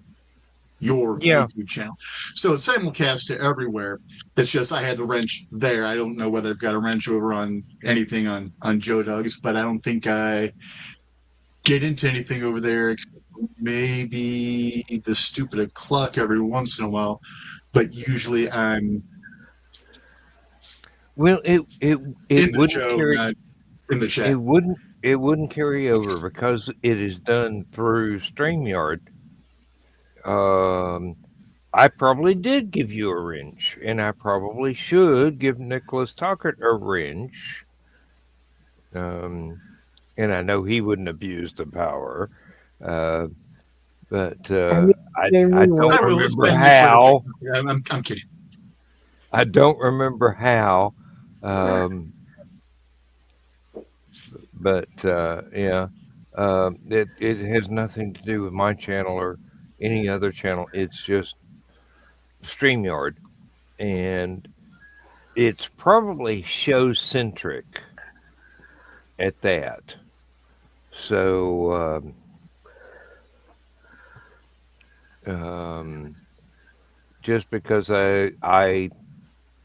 your
Yeah.
YouTube channel. So it's simulcast to everywhere. It's just I had the wrench there. I don't know whether I've got a wrench over on anything on Joe Doug's, but I don't think I get into anything over there except maybe the stupid o'clock every once in a while. But usually I'm
Well, it
in the
wouldn't
show,
carry
not in the chat.
it wouldn't carry over because it is done through StreamYard. Um, I probably did give you a wrench, and I probably should give Nicholas Tuckert a wrench. Um, and I know he wouldn't abuse the power, uh, but
And you
I
gave me
don't
one.
I will
remember
spend it for the.
how.
I'm kidding.
I don't remember how. Um, but yeah, it has nothing to do with my channel or any other channel. It's just StreamYard, and it's probably show centric at that. So just because I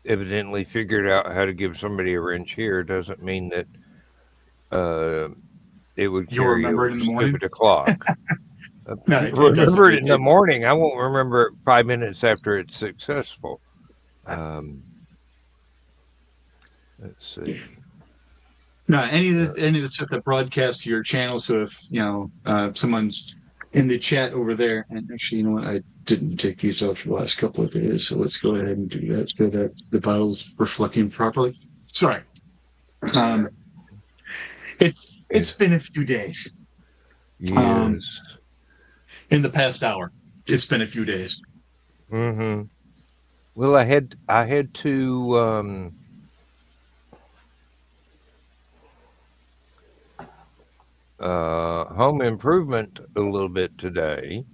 evidently figured out how to give somebody a wrench here doesn't mean that uh, it would
You'll
carry
remember it
over
in the morning.
stupid o'clock.
No, it doesn't.
Remember it in the morning. I won't remember it 5 minutes after it's successful. Um, let's see.
No, any of the stuff that broadcasts to your channel. So if someone's in the chat over there, and actually, you know what, I didn't take these out for the last couple of days, so let's go ahead and do that so that the bottle's reflecting properly. Sorry, um, it's been a few days.
Yes.
In the past hour, it's been a few days.
Mm-hmm. Well, I had to home improvement a little bit today.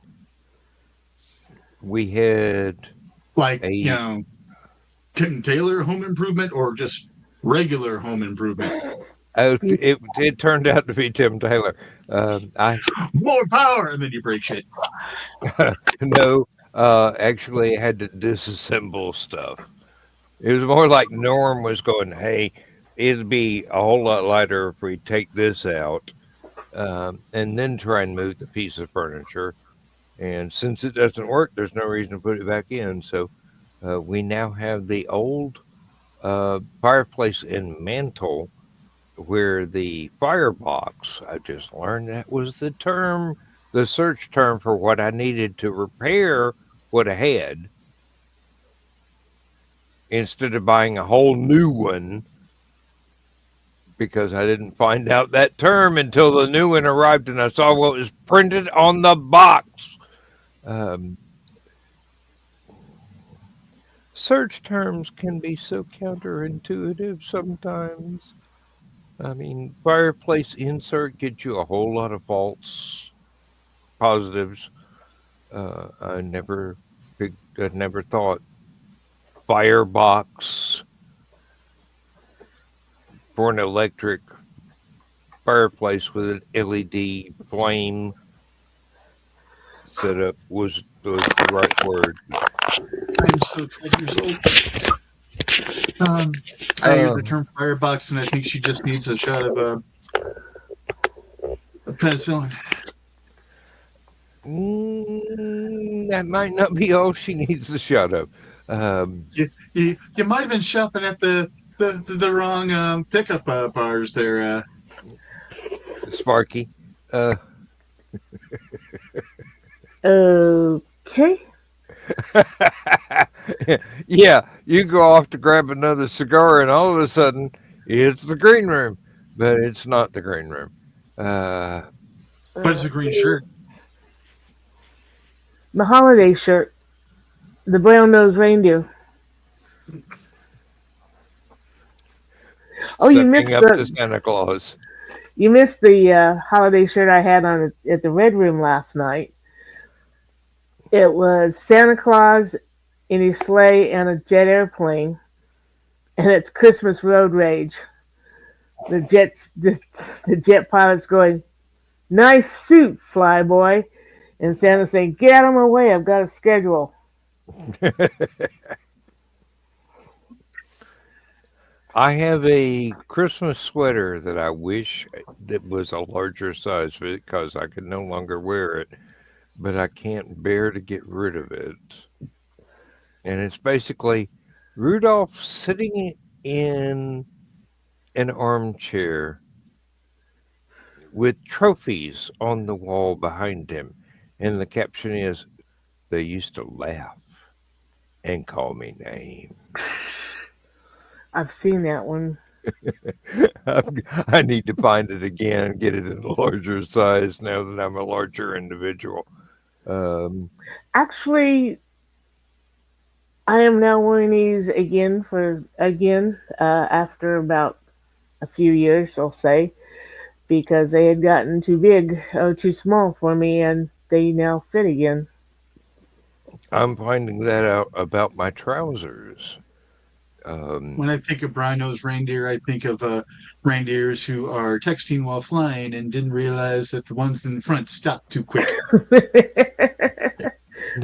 We had
Like
a
Tim Taylor home improvement or just regular home improvement.
oh, it turned out to be Tim Taylor. I
More power, and then you break shit.
no, actually, I had to disassemble stuff. It was more like Norm was going, "Hey, it'd be a whole lot lighter if we take this out, and then try and move the piece of furniture. And since it doesn't work, there's no reason to put it back in. So we now have the old fireplace and mantle where the firebox, I just learned that was the search term for what I needed to repair what I had instead of buying a whole new one because I didn't find out that term until the new one arrived and I saw what was printed on the box. Um, search terms can be so counterintuitive sometimes. I mean, fireplace insert gets you a whole lot of false positives. I never thought firebox for an electric fireplace with an LED flame setup was the right word.
I'm so 12 years old. I hear the term firebox, and I think she just needs a shot of penicillin.
That might not be all she needs a shot of.
You might have been shopping at the wrong pickup bars there.
Sparky.
Okay.
Yeah, you go off to grab another cigar, and all of a sudden, it's the green room, but it's not the green room.
But it's a green shirt.
The holiday shirt. The brown-nosed reindeer. Oh, you missed
Sucking up to
the
Santa Claus.
holiday shirt I had on at the Red Room last night. It was Santa Claus in his sleigh and a jet airplane, and it's Christmas road rage. The jet pilot's going, "Nice suit, flyboy," and Santa's saying, "Get out of my way, I've got a schedule."
I have a Christmas sweater that I wish that was a larger size because I could no longer wear it, but I can't bear to get rid of it. And it's basically Rudolph sitting in an armchair with trophies on the wall behind him. And the caption is, "They used to laugh and call me names."
I've seen that one.
I need to find it again and get it in a larger size now that I'm a larger individual.
Actually, I am now wearing these after about a few years, I'll say, because they had gotten too big or too small for me, and they now fit again.
I'm finding that out about my trousers.
When I think of brown-nosed reindeer, I think of reindeers who are texting while flying and didn't realize that the ones in front stopped too quick.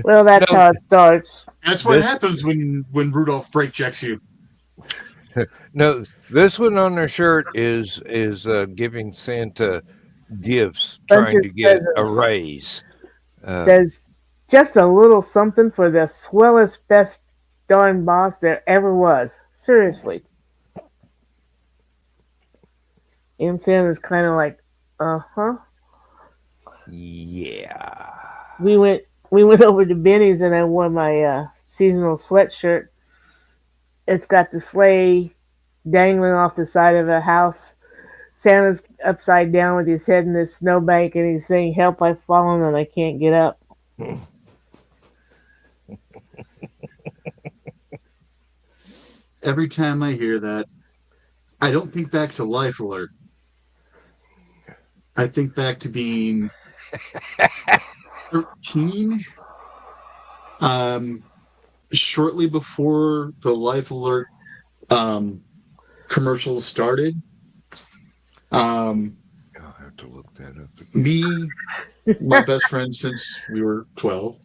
Well, that's
No,
how it starts.
That's what happens when Rudolph brake checks you.
no, this one on their shirt is giving Santa gifts, trying
Bunches
to
of
get a
presents.
raise.
Says, "Just a little something for the swellest, best darn boss there ever was." Seriously. And Santa's kind of like, "Uh-huh."
Yeah.
We went over to Benny's, and I wore my seasonal sweatshirt. It's got the sleigh dangling off the side of a house. Santa's upside down with his head in this snowbank, and he's saying, "Help, I've fallen and I can't get up."
Every time I hear that, I don't think back to Life Alert. I think back to being 13, shortly before the Life Alert commercials started.
I'll have to look that up.
Me, my best friend since we were 12.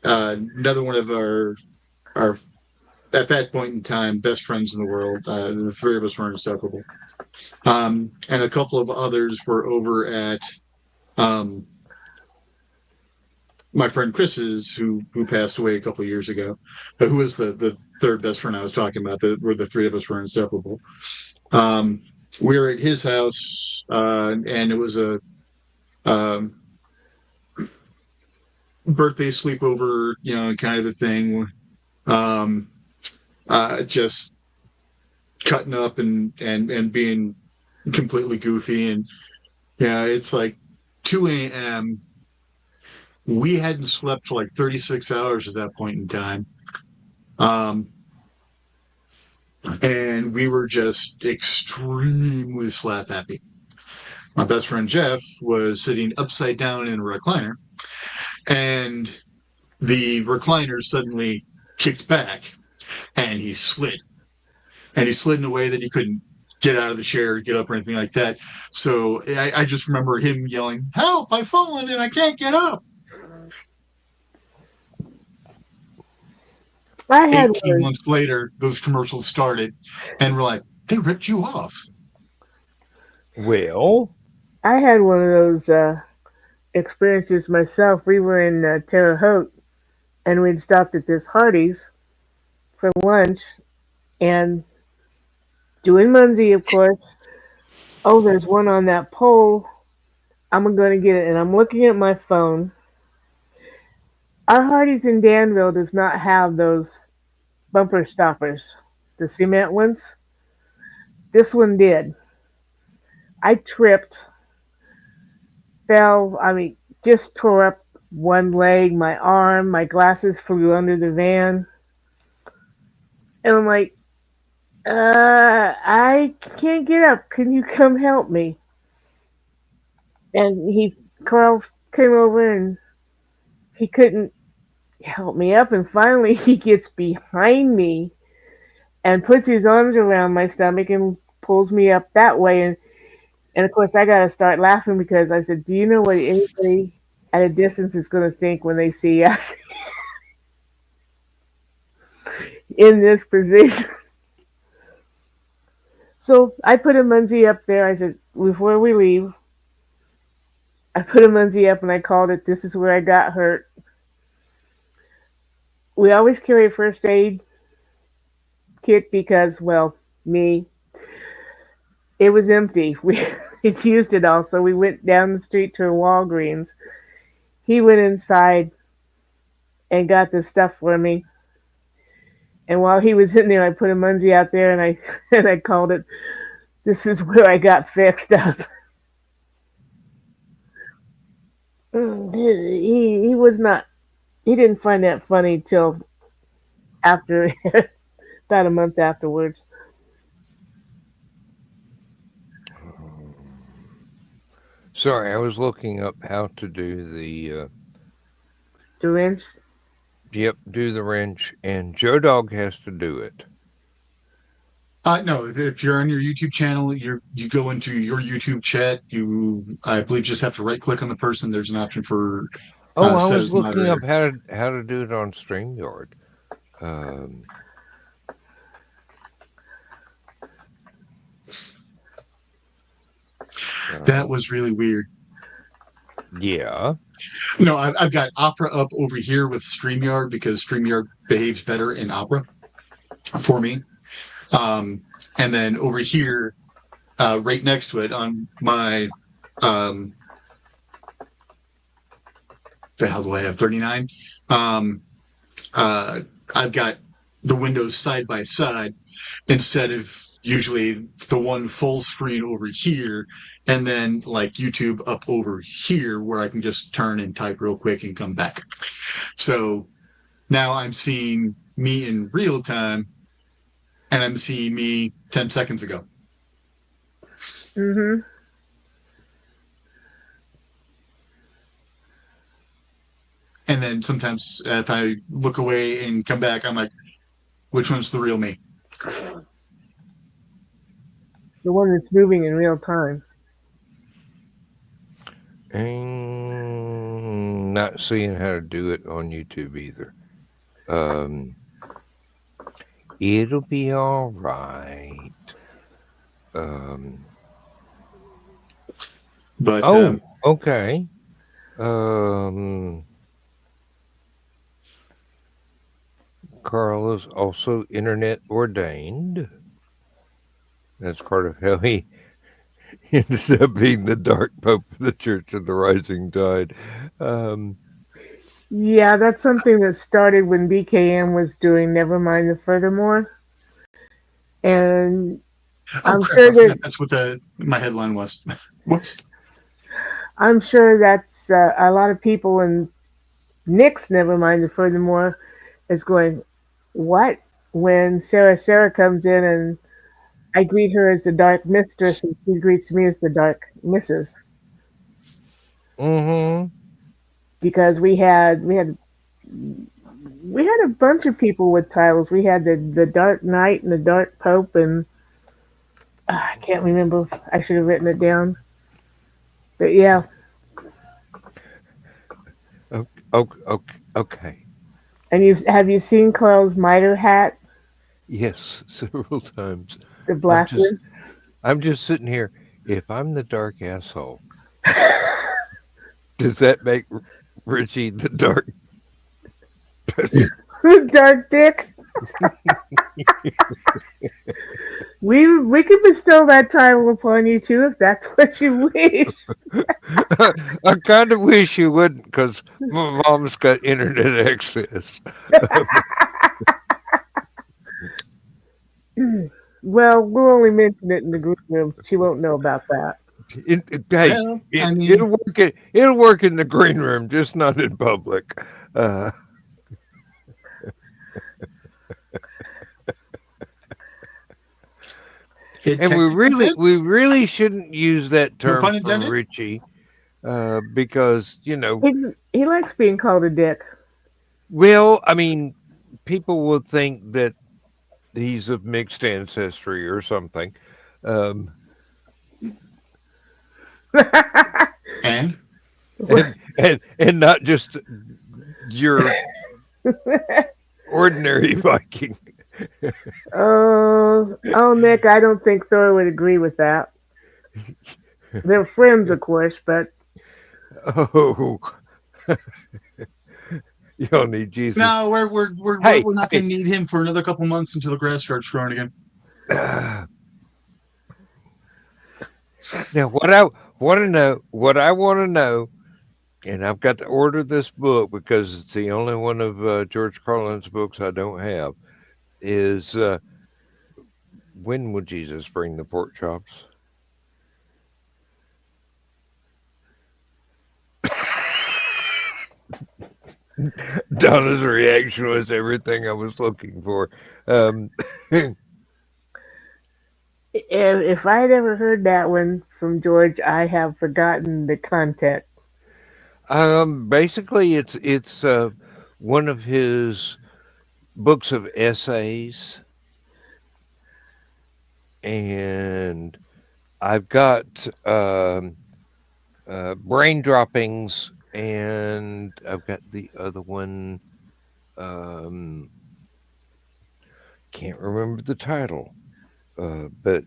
Another one of our at that point in time best friends in the world. The three of us were inseparable. And a couple of others were over at my friend Chris's, who passed away a couple of years ago, who was the third best friend I was talking about, where the three of us were inseparable. We were at his house, and it was a birthday sleepover, kind of a thing. Just cutting up and being completely goofy. And it's like 2 a.m. We hadn't slept for like 36 hours at that point in time. And we were just extremely slap happy. My best friend Jeff was sitting upside down in a recliner, and the recliner suddenly kicked back, and he slid. And he slid in a way that he couldn't get out of the chair, get up, or anything like that. So I just remember him yelling, "Help! I've fallen and I can't get up."
I had
18
one.
months later, those commercials started, and we're like, they ripped you off.
Well,
I had one of those experiences myself. We were in Terre Haute, and we'd stopped at this Hardee's for lunch, and doing Munzie, of course. Oh, there's one on that pole. I'm going to get it, and I'm looking at my phone. Our Hardee's in Danville does not have those bumper stoppers, the cement ones. This one did. I tripped, fell, just tore up one leg, my arm, my glasses flew under the van. And I'm like, I can't get up. Can you come help me? And Carl came over and he couldn't help me up. And finally he gets behind me and puts his arms around my stomach and pulls me up that way. And of course I got to start laughing because I said, do you know what anybody at a distance is going to think when they see us in this position? So I put a Munzie up there. I said, before we leave, I put a Munzie up and I called it, "This is where I got hurt." We always carry a first aid kit because, well, me, it was empty. We had used it all. So we went down the street to a Walgreens. He went inside and got the stuff for me. And while he was in there, I put a Munzie out there and I called it, "This is where I got fixed up." He was not. He didn't find that funny till after about a month afterwards.
sorry, I was looking up how to do
The wrench.
do the wrench, and Joe Dog has to do it.
No, if you're on your YouTube channel, you go into your YouTube chat. I believe, just have to right click on the person. There's an option for
Oh, I
set
was
as
looking up
moderator.
how to do it on StreamYard.
That was really weird.
Yeah.
No, I've got Opera up over here with StreamYard because StreamYard behaves better in Opera for me. And then over here, right next to it on my, the hell do I have, 39? I've got the windows side by side instead of usually the one full screen over here, and then like YouTube up over here where I can just turn and type real quick and come back. So now I'm seeing me in real time, and I'm seeing me 10 seconds ago.
Mm-hmm.
And then sometimes if I look away and come back, I'm like, which one's the real me?
The one that's moving in real time.
And not seeing how to do it on YouTube either. It'll be all right.
But
okay. Carl is also internet ordained. That's part of how he ended up being the Dark Pope of the Church of the Rising Tide.
Yeah, that's something that started when BKM was doing Nevermind the Furthermore. And I'm sure
that's what my headline was. Whoops.
I'm sure that's a lot of people in Nick's Nevermind the Furthermore is going, what? When Sarah comes in and I greet her as the Dark Mistress and she greets me as the Dark Missus.
Mm-hmm.
because we had a bunch of people with titles. We had the Dark Knight and the Dark Pope, and I can't remember. I should have written it down. But yeah,
Okay.
and have you seen Carl's miter hat,
Yes, several times.
the
I'm
black
just
one?
I'm just sitting here. If I'm the dark asshole, does that make Richie the dark?
Dark Dick. We can bestow that title upon you too if that's what you wish.
I kind of wish you wouldn't, because my mom's got internet access.
Well, we'll only mention it in the group room. She won't know about that.
Hey,
Well, I
it'll
mean,
work. It'll work in the green room, just not in public. Uh,
it
and
technically
we
fits.
really shouldn't use that
No
term
pun
for
intended.
Richie, because
He likes being called a dick.
well, I mean, people will think that he's of mixed ancestry or something, um,
And
and not just your ordinary Viking.
oh, Nick, I don't think Thor would agree with that. They're friends, of course, but
Oh, you don't need Jesus.
no,
Hey,
we're not going
hey.
to need him for another couple months until the grass starts growing again.
Now, what I want to know, and I've got to order this book because it's the only one of George Carlin's books I don't have, is when will Jesus bring the pork chops? Donna's reaction was everything I was looking for. Um,
if I had ever heard that one from George, I have forgotten the context.
basically, it's one of his books of essays, and I've got brain droppings, and I've got the other one. Um, can't remember the title, but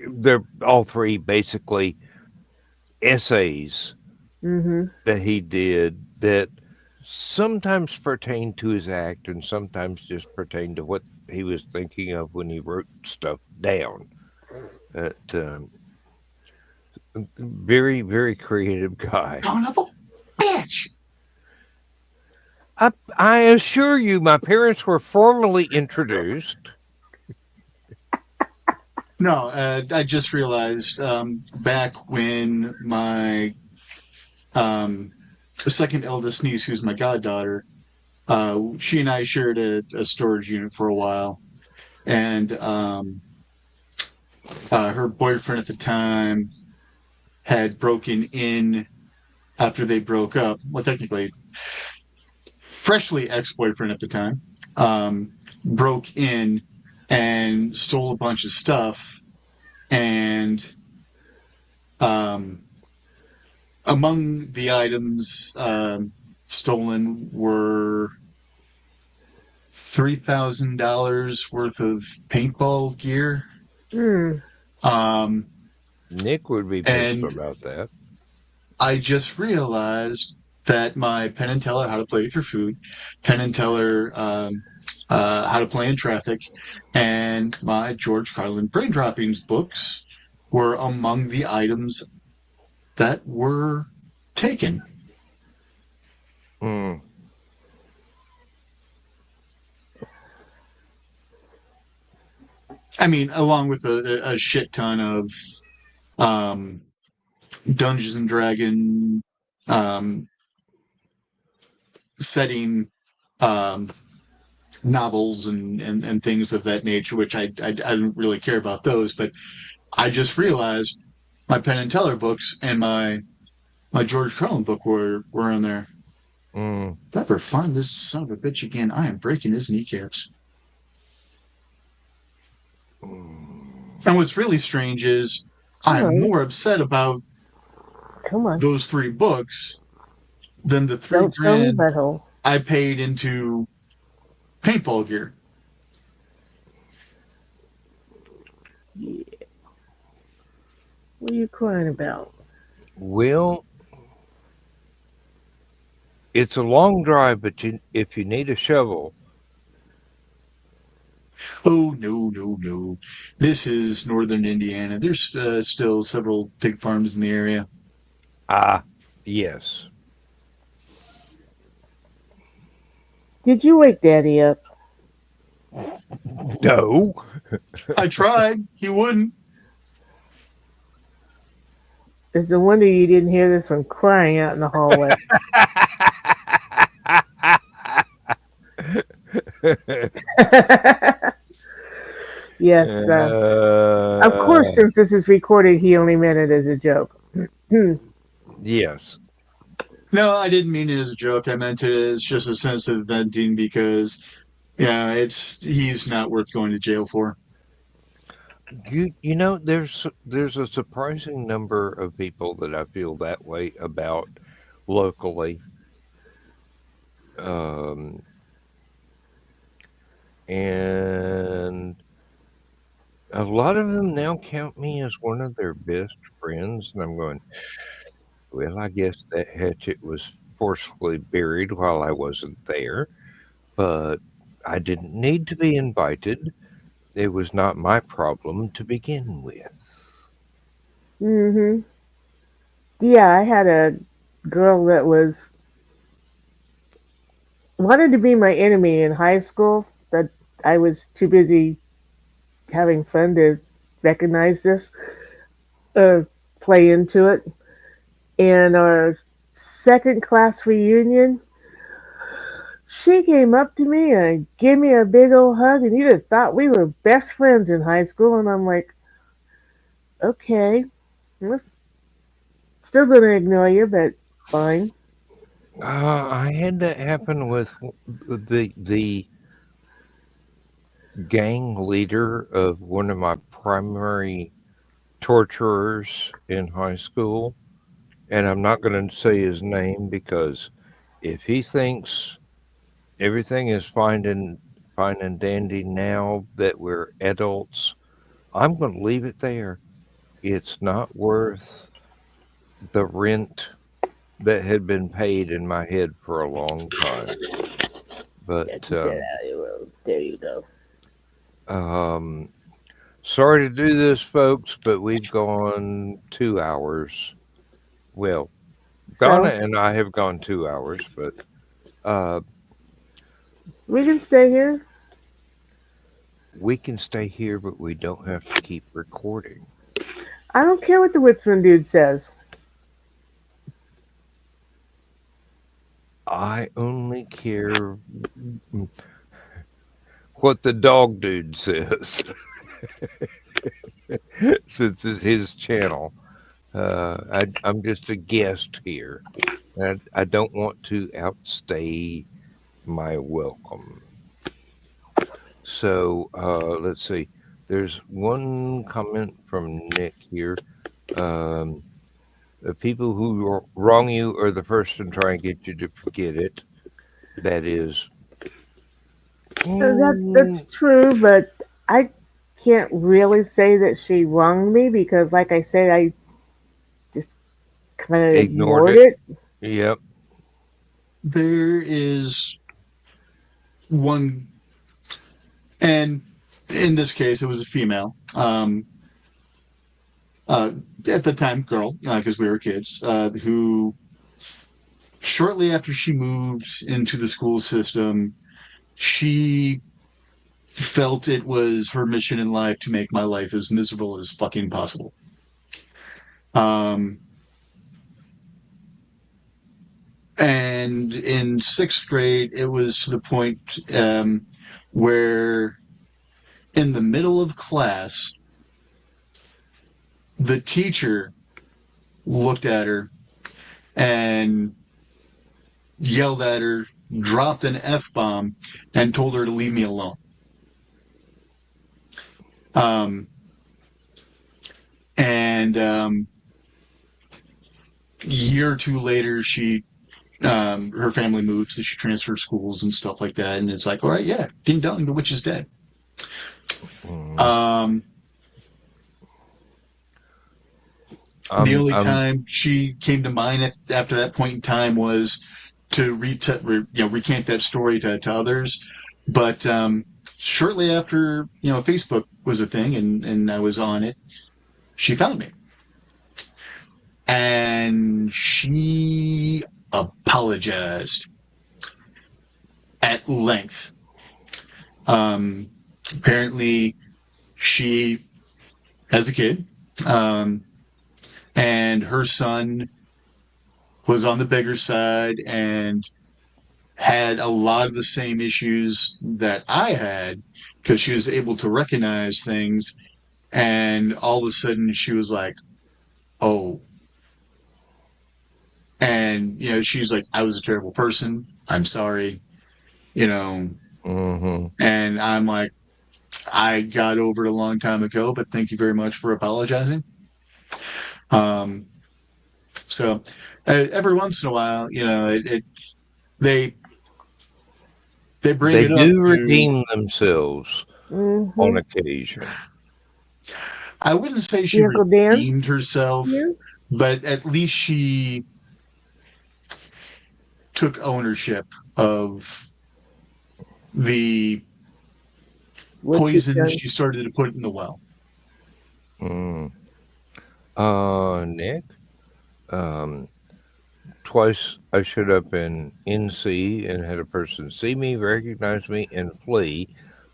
they're all three basically essays
Hmm.
that he did that sometimes pertain to his act and sometimes just pertain to what he was thinking of when he wrote stuff down. But, very, very creative guy.
Son of a bitch.
I assure you, my parents were formally introduced.
No, I just realized back when my second eldest niece, who's my goddaughter, she and I shared a storage unit for a while, and her boyfriend at the time had broken in after they broke up. Well, technically, freshly ex-boyfriend at the time, broke in and stole a bunch of stuff, and um, among the items stolen were $3,000 worth of paintball gear.
Hmm.
Um,
Nick would be pissed
and
about that.
I just realized that my Penn and Teller How to Play with Your Food, Penn and Teller How to Play in Traffic, and my George Carlin Brain Droppings books were among the items that were taken.
Mm.
I mean, along with a shit ton of um, Dungeons and Dragon um, setting um, novels and things of that nature, which I didn't really care about those, but I just realized my Penn and Teller books and my George Carlin book were in there.
Mm.
If I ever find this son of a bitch again, I am breaking his kneecaps. And what's really strange is I'm more upset about
Come on.
those 3 books than the
Don't show me
$3,000
butthole.
I paid into paintball gear.
Yeah. What are you crying about?
Well, it's a long drive, but if you need a shovel,
Oh, no. This is northern Indiana. There's still several pig farms in the area.
yes.
Did you wake Daddy up?
No.
I tried. He wouldn't.
It's a wonder you didn't hear this one crying out in the hallway. Yes. Of course, since this is recorded, he only meant it as a joke.
Yes.
No, I didn't mean it as a joke. I meant it as just a sense of venting because, yeah, he's not worth going to jail for.
You know, there's a surprising number of people that I feel that way about locally. And a lot of them now count me as one of their best friends, and I'm going, well, I guess that hatchet was forcefully buried while I wasn't there, but I didn't need to be invited. It was not my problem to begin with.
Mm-hmm. Yeah, I had a girl that wanted to be my enemy in high school, but I was too busy having fun to recognize this, play into it. And our second class reunion, she came up to me and gave me a big old hug, and you'd have thought we were best friends in high school. And I'm like, okay, I'm still gonna ignore you, but fine.
I had that happen with the gang leader of one of my primary torturers in high school, and I'm not going to say his name because if he thinks everything is fine and dandy now that we're adults, I'm going to leave it there. It's not worth the rent that had been paid in my head for a long time. But
There you go.
um, sorry to do this, folks, but we've gone 2 hours. Well, Donna
So
and I have gone 2 hours, but uh,
we can stay here.
we can stay here, but we don't have to keep recording.
I don't care what the Witsman dude says.
I only care what the dog dude says, since it's his channel. I'm just a guest here. I don't want to outstay my welcome. So let's see. There's one comment from Nick here. The people who wrong you are the first to try and get you to forget it. That is.
That's true, but I can't really say that she wronged me because, like I said, I just kind of ignored it.
Yep.
There is one, and in this case, it was a female. At the time, girl, because we were kids, who shortly after she moved into the school system, she felt it was her mission in life to make my life as miserable as fucking possible. And in 6th grade, it was to the point where in the middle of class, the teacher looked at her and yelled at her, dropped an F-bomb, and told her to leave me alone. And a year or two later, her family moved, so she transferred schools and stuff like that. And it's like, all right, yeah, ding dong, the witch is dead. The only time she came to mind after that point in time was to recant that story to others. But shortly after, Facebook was a thing and I was on it, she found me. And she apologized at length. Apparently, she has a kid, and her son was on the bigger side and had a lot of the same issues that I had, because she was able to recognize things, and all of a sudden she was like, oh. And, she's like, I was a terrible person. I'm sorry. And I'm like, I got over it a long time ago, but thank you very much for apologizing. So every once in a while, they bring it up.
They do redeem themselves on occasion.
I wouldn't say she redeemed herself, but at least she took ownership of the poison she started to put in the well.
Nick, twice I showed up in NC and had a person see me, recognize me, and flee.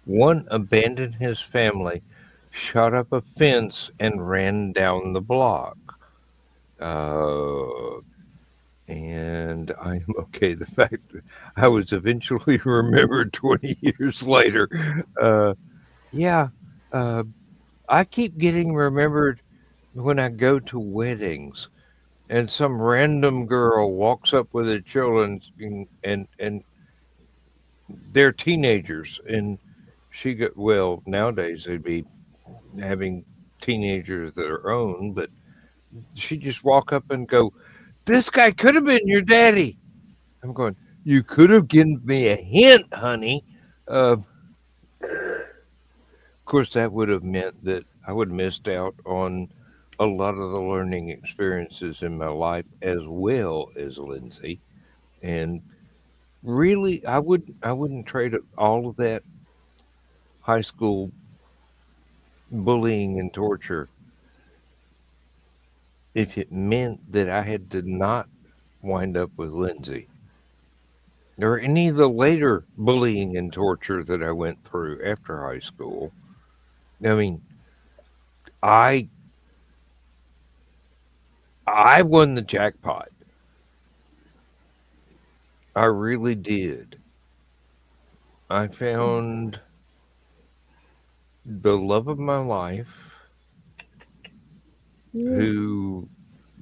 One abandoned his family, shot up a fence, and ran down the block. And I'm okay. The fact that I was eventually remembered 20 years later. I keep getting remembered when I go to weddings and some random girl walks up with her children and they're teenagers and nowadays they'd be having teenagers of their own, but she just walk up and go, "This guy could have been your daddy." I'm going, "You could have given me a hint, honey." Of course, that would have meant that I would have missed out on a lot of the learning experiences in my life as well as Lindsay. And really, I wouldn't trade all of that high school bullying and torture if it meant that I had to not wind up with Lindsay. Or any of the later bullying and torture that I went through after high school. I mean, I won the jackpot. I really did. I found the love of my life who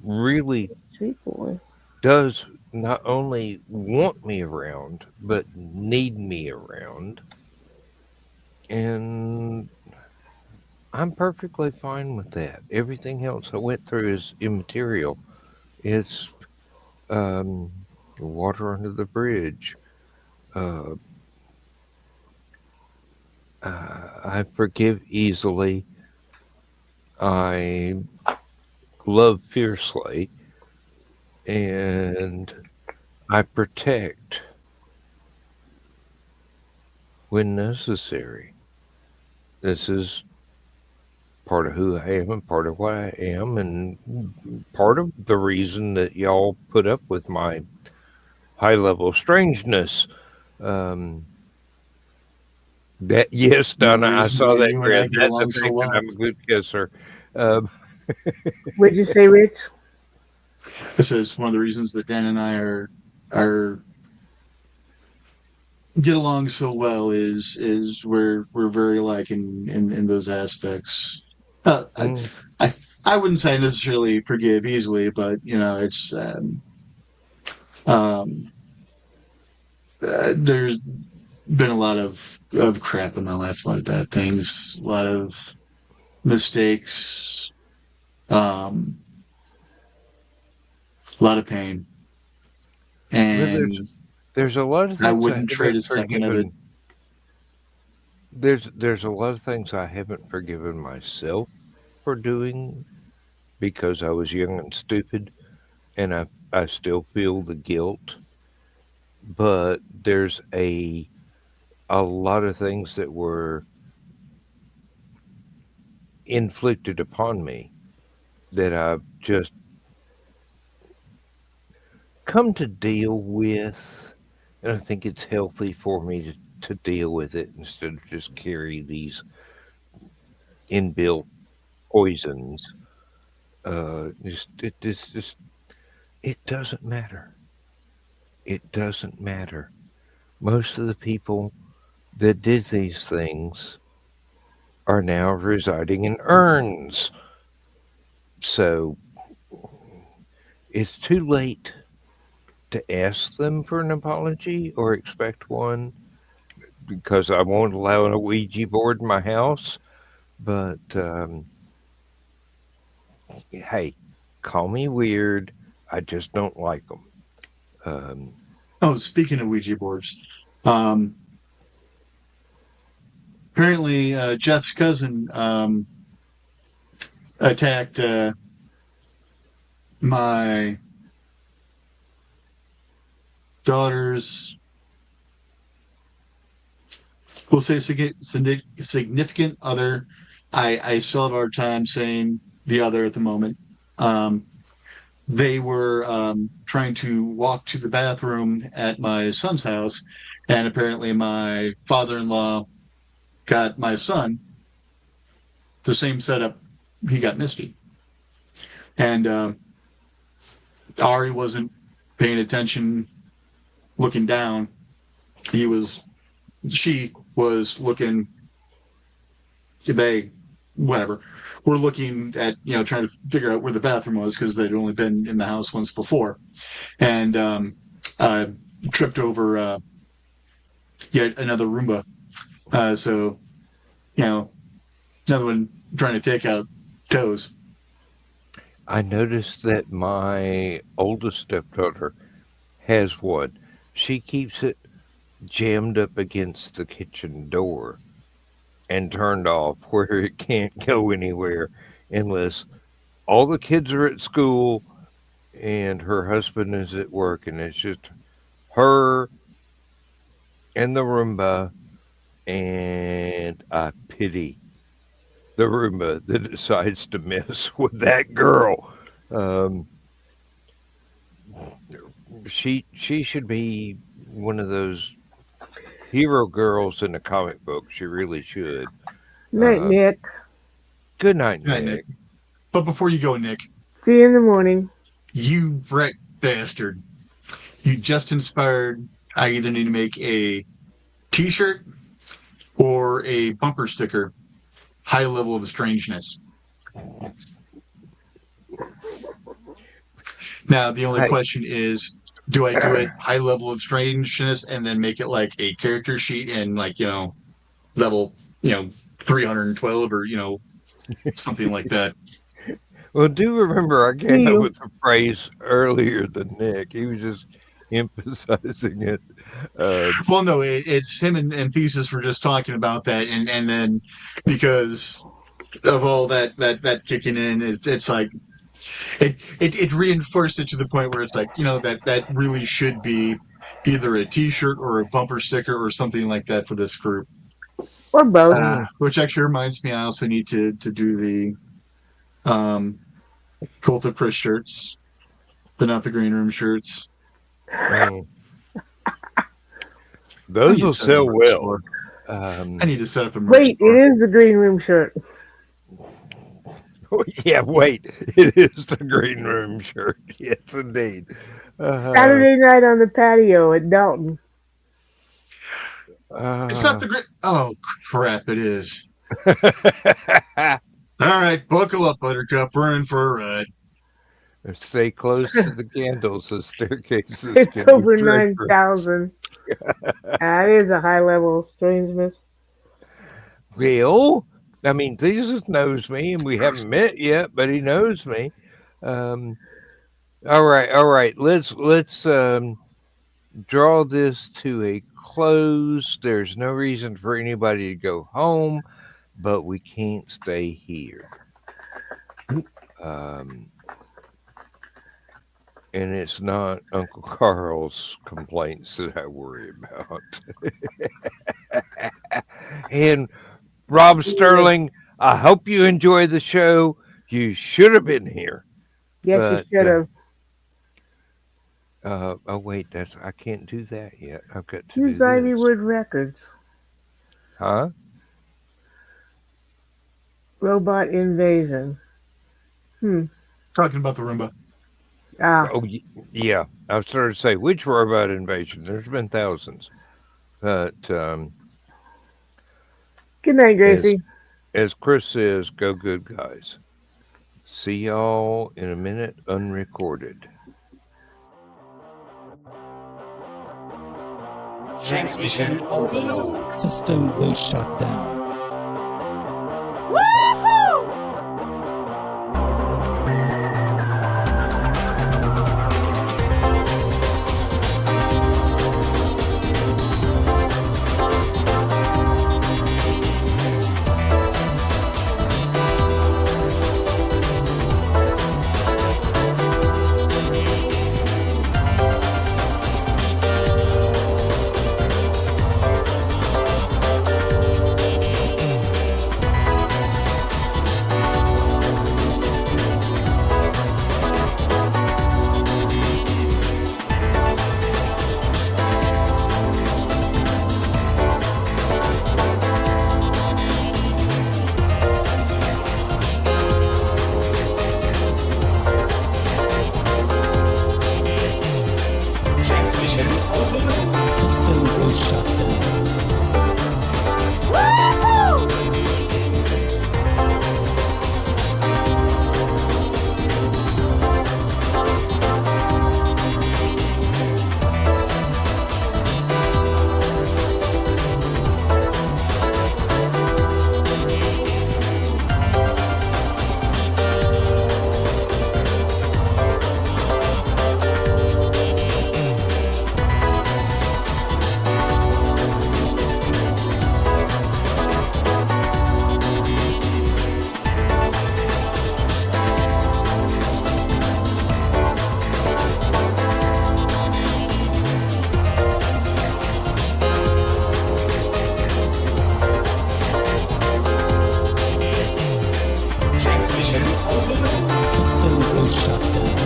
really does not only want me around, but need me around. And I'm perfectly fine with that. Everything else I went through is immaterial. It's water under the bridge. I forgive easily. I love fiercely. And I protect when necessary. This is part of who I am and part of what I am, and part of the reason that y'all put up with my high level strangeness. Yes, Donna, I saw that. That's the fact that I'm a good kisser.
What'd you say, Rich?
This is one of the reasons that Dan and I are get along so well is we're very alike in those aspects. I wouldn't say necessarily forgive easily, but it's there's been a lot of crap in my life, a lot of bad things, a lot of mistakes, a lot of pain,
Well,
and
there's a lot of
I
things I
wouldn't trade
haven't
a second of it.
forgiven. There's a lot of things I haven't forgiven myself for doing because I was young and stupid, and I still feel the guilt. But there's a lot of things that were inflicted upon me that I've just come to deal with, and I think it's healthy for me to deal with it instead of just carry these inbuilt poisons. Just it doesn't matter. It doesn't matter. Most of the people that did these things are now residing in urns. So it's too late to ask them for an apology or expect one because I won't allow a Ouija board in my house. But hey, call me weird. I just don't like them. Um,
Oh, speaking of Ouija boards, um, apparently Jeff's cousin attacked my daughter's, we'll say significant other. I still have a hard time saying the other at the moment. Um, they were trying to walk to the bathroom at my son's house, and apparently my father-in-law got my son the same setup he got Misty. And Ari wasn't paying attention, looking down. She was looking, they, whatever, were looking at, trying to figure out where the bathroom was because they'd only been in the house once before. And tripped over yet another Roomba. So, another one trying to take out toes.
I noticed that my oldest stepdaughter has one. She keeps it jammed up against the kitchen door and turned off where it can't go anywhere unless all the kids are at school and her husband is at work, and it's just her and the Roomba, and I pity the Roomba that decides to mess with that girl. Um, she should be one of those hero girls in a comic book. She really should.
Night, Nick.
Good night,
Good night, Nick.
Nick.
But before you go, Nick,
See you in the morning.
you wreck bastard. You just inspired. I either need to make a t-shirt or a bumper sticker. High level of strangeness. Now, the only
Hey.
question is, do I do it high level of strangeness and then make it like a character sheet and level, 312 or, something like that.
Well, do remember I came up with a phrase earlier than Nick. He was just emphasizing it.
Well, no, it's him and Thesis were just talking about that, and then because of all that kicking in, it's like it reinforced it to the point where it's like that really should be either a T-shirt or a bumper sticker or something like that for this group.
Or both.
Which actually reminds me, I also need to do the Cult of Chris shirts, the Not the Green Room shirts.
Those will sell well.
I need to set up a merch
Wait,
store.
it is the green room shirt.
Yeah, wait. It is the green room shirt. Yes, indeed.
Saturday night on the patio at Dalton.
It's not the great. Oh crap! It is. All right, buckle up, Buttercup. We're in for a ride.
Stay close to the candles. The staircases
It's
can be
over
treacherous.
9,000. That is a high level of strangeness.
Well, I mean, Jesus knows me, and we haven't met yet, but he knows me. Um, all right. Let's draw this to a close. There's no reason for anybody to go home, but we can't stay here. And it's not Uncle Carl's complaints that I worry about. And Rob Sterling, I hope you enjoy the show. You should have been here.
Yes,
But,
you should have.
Oh wait, I can't do that yet. I've got to
Use
do this.
Ivywood Records.
Huh?
Robot Invasion.
Talking about the Roomba.
Ah,
Oh yeah. I was starting to say which robot invasion. There's been thousands, but
good night, Gracie.
as Chris says, go good guys. See y'all in a minute, unrecorded.
Transmission overload.
System will shut down. System will shut down.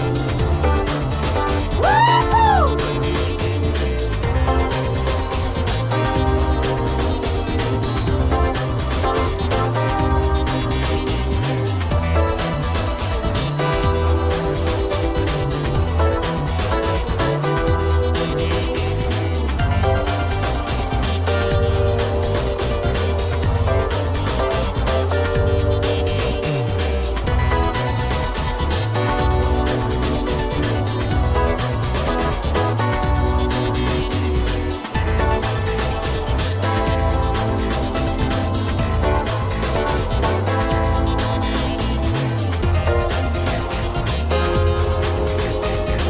System will shut down.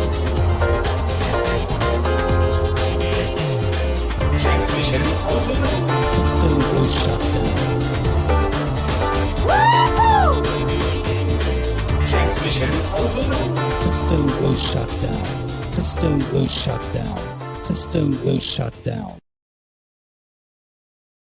System will shut down. System will shut down. System will shut down. System will shut down.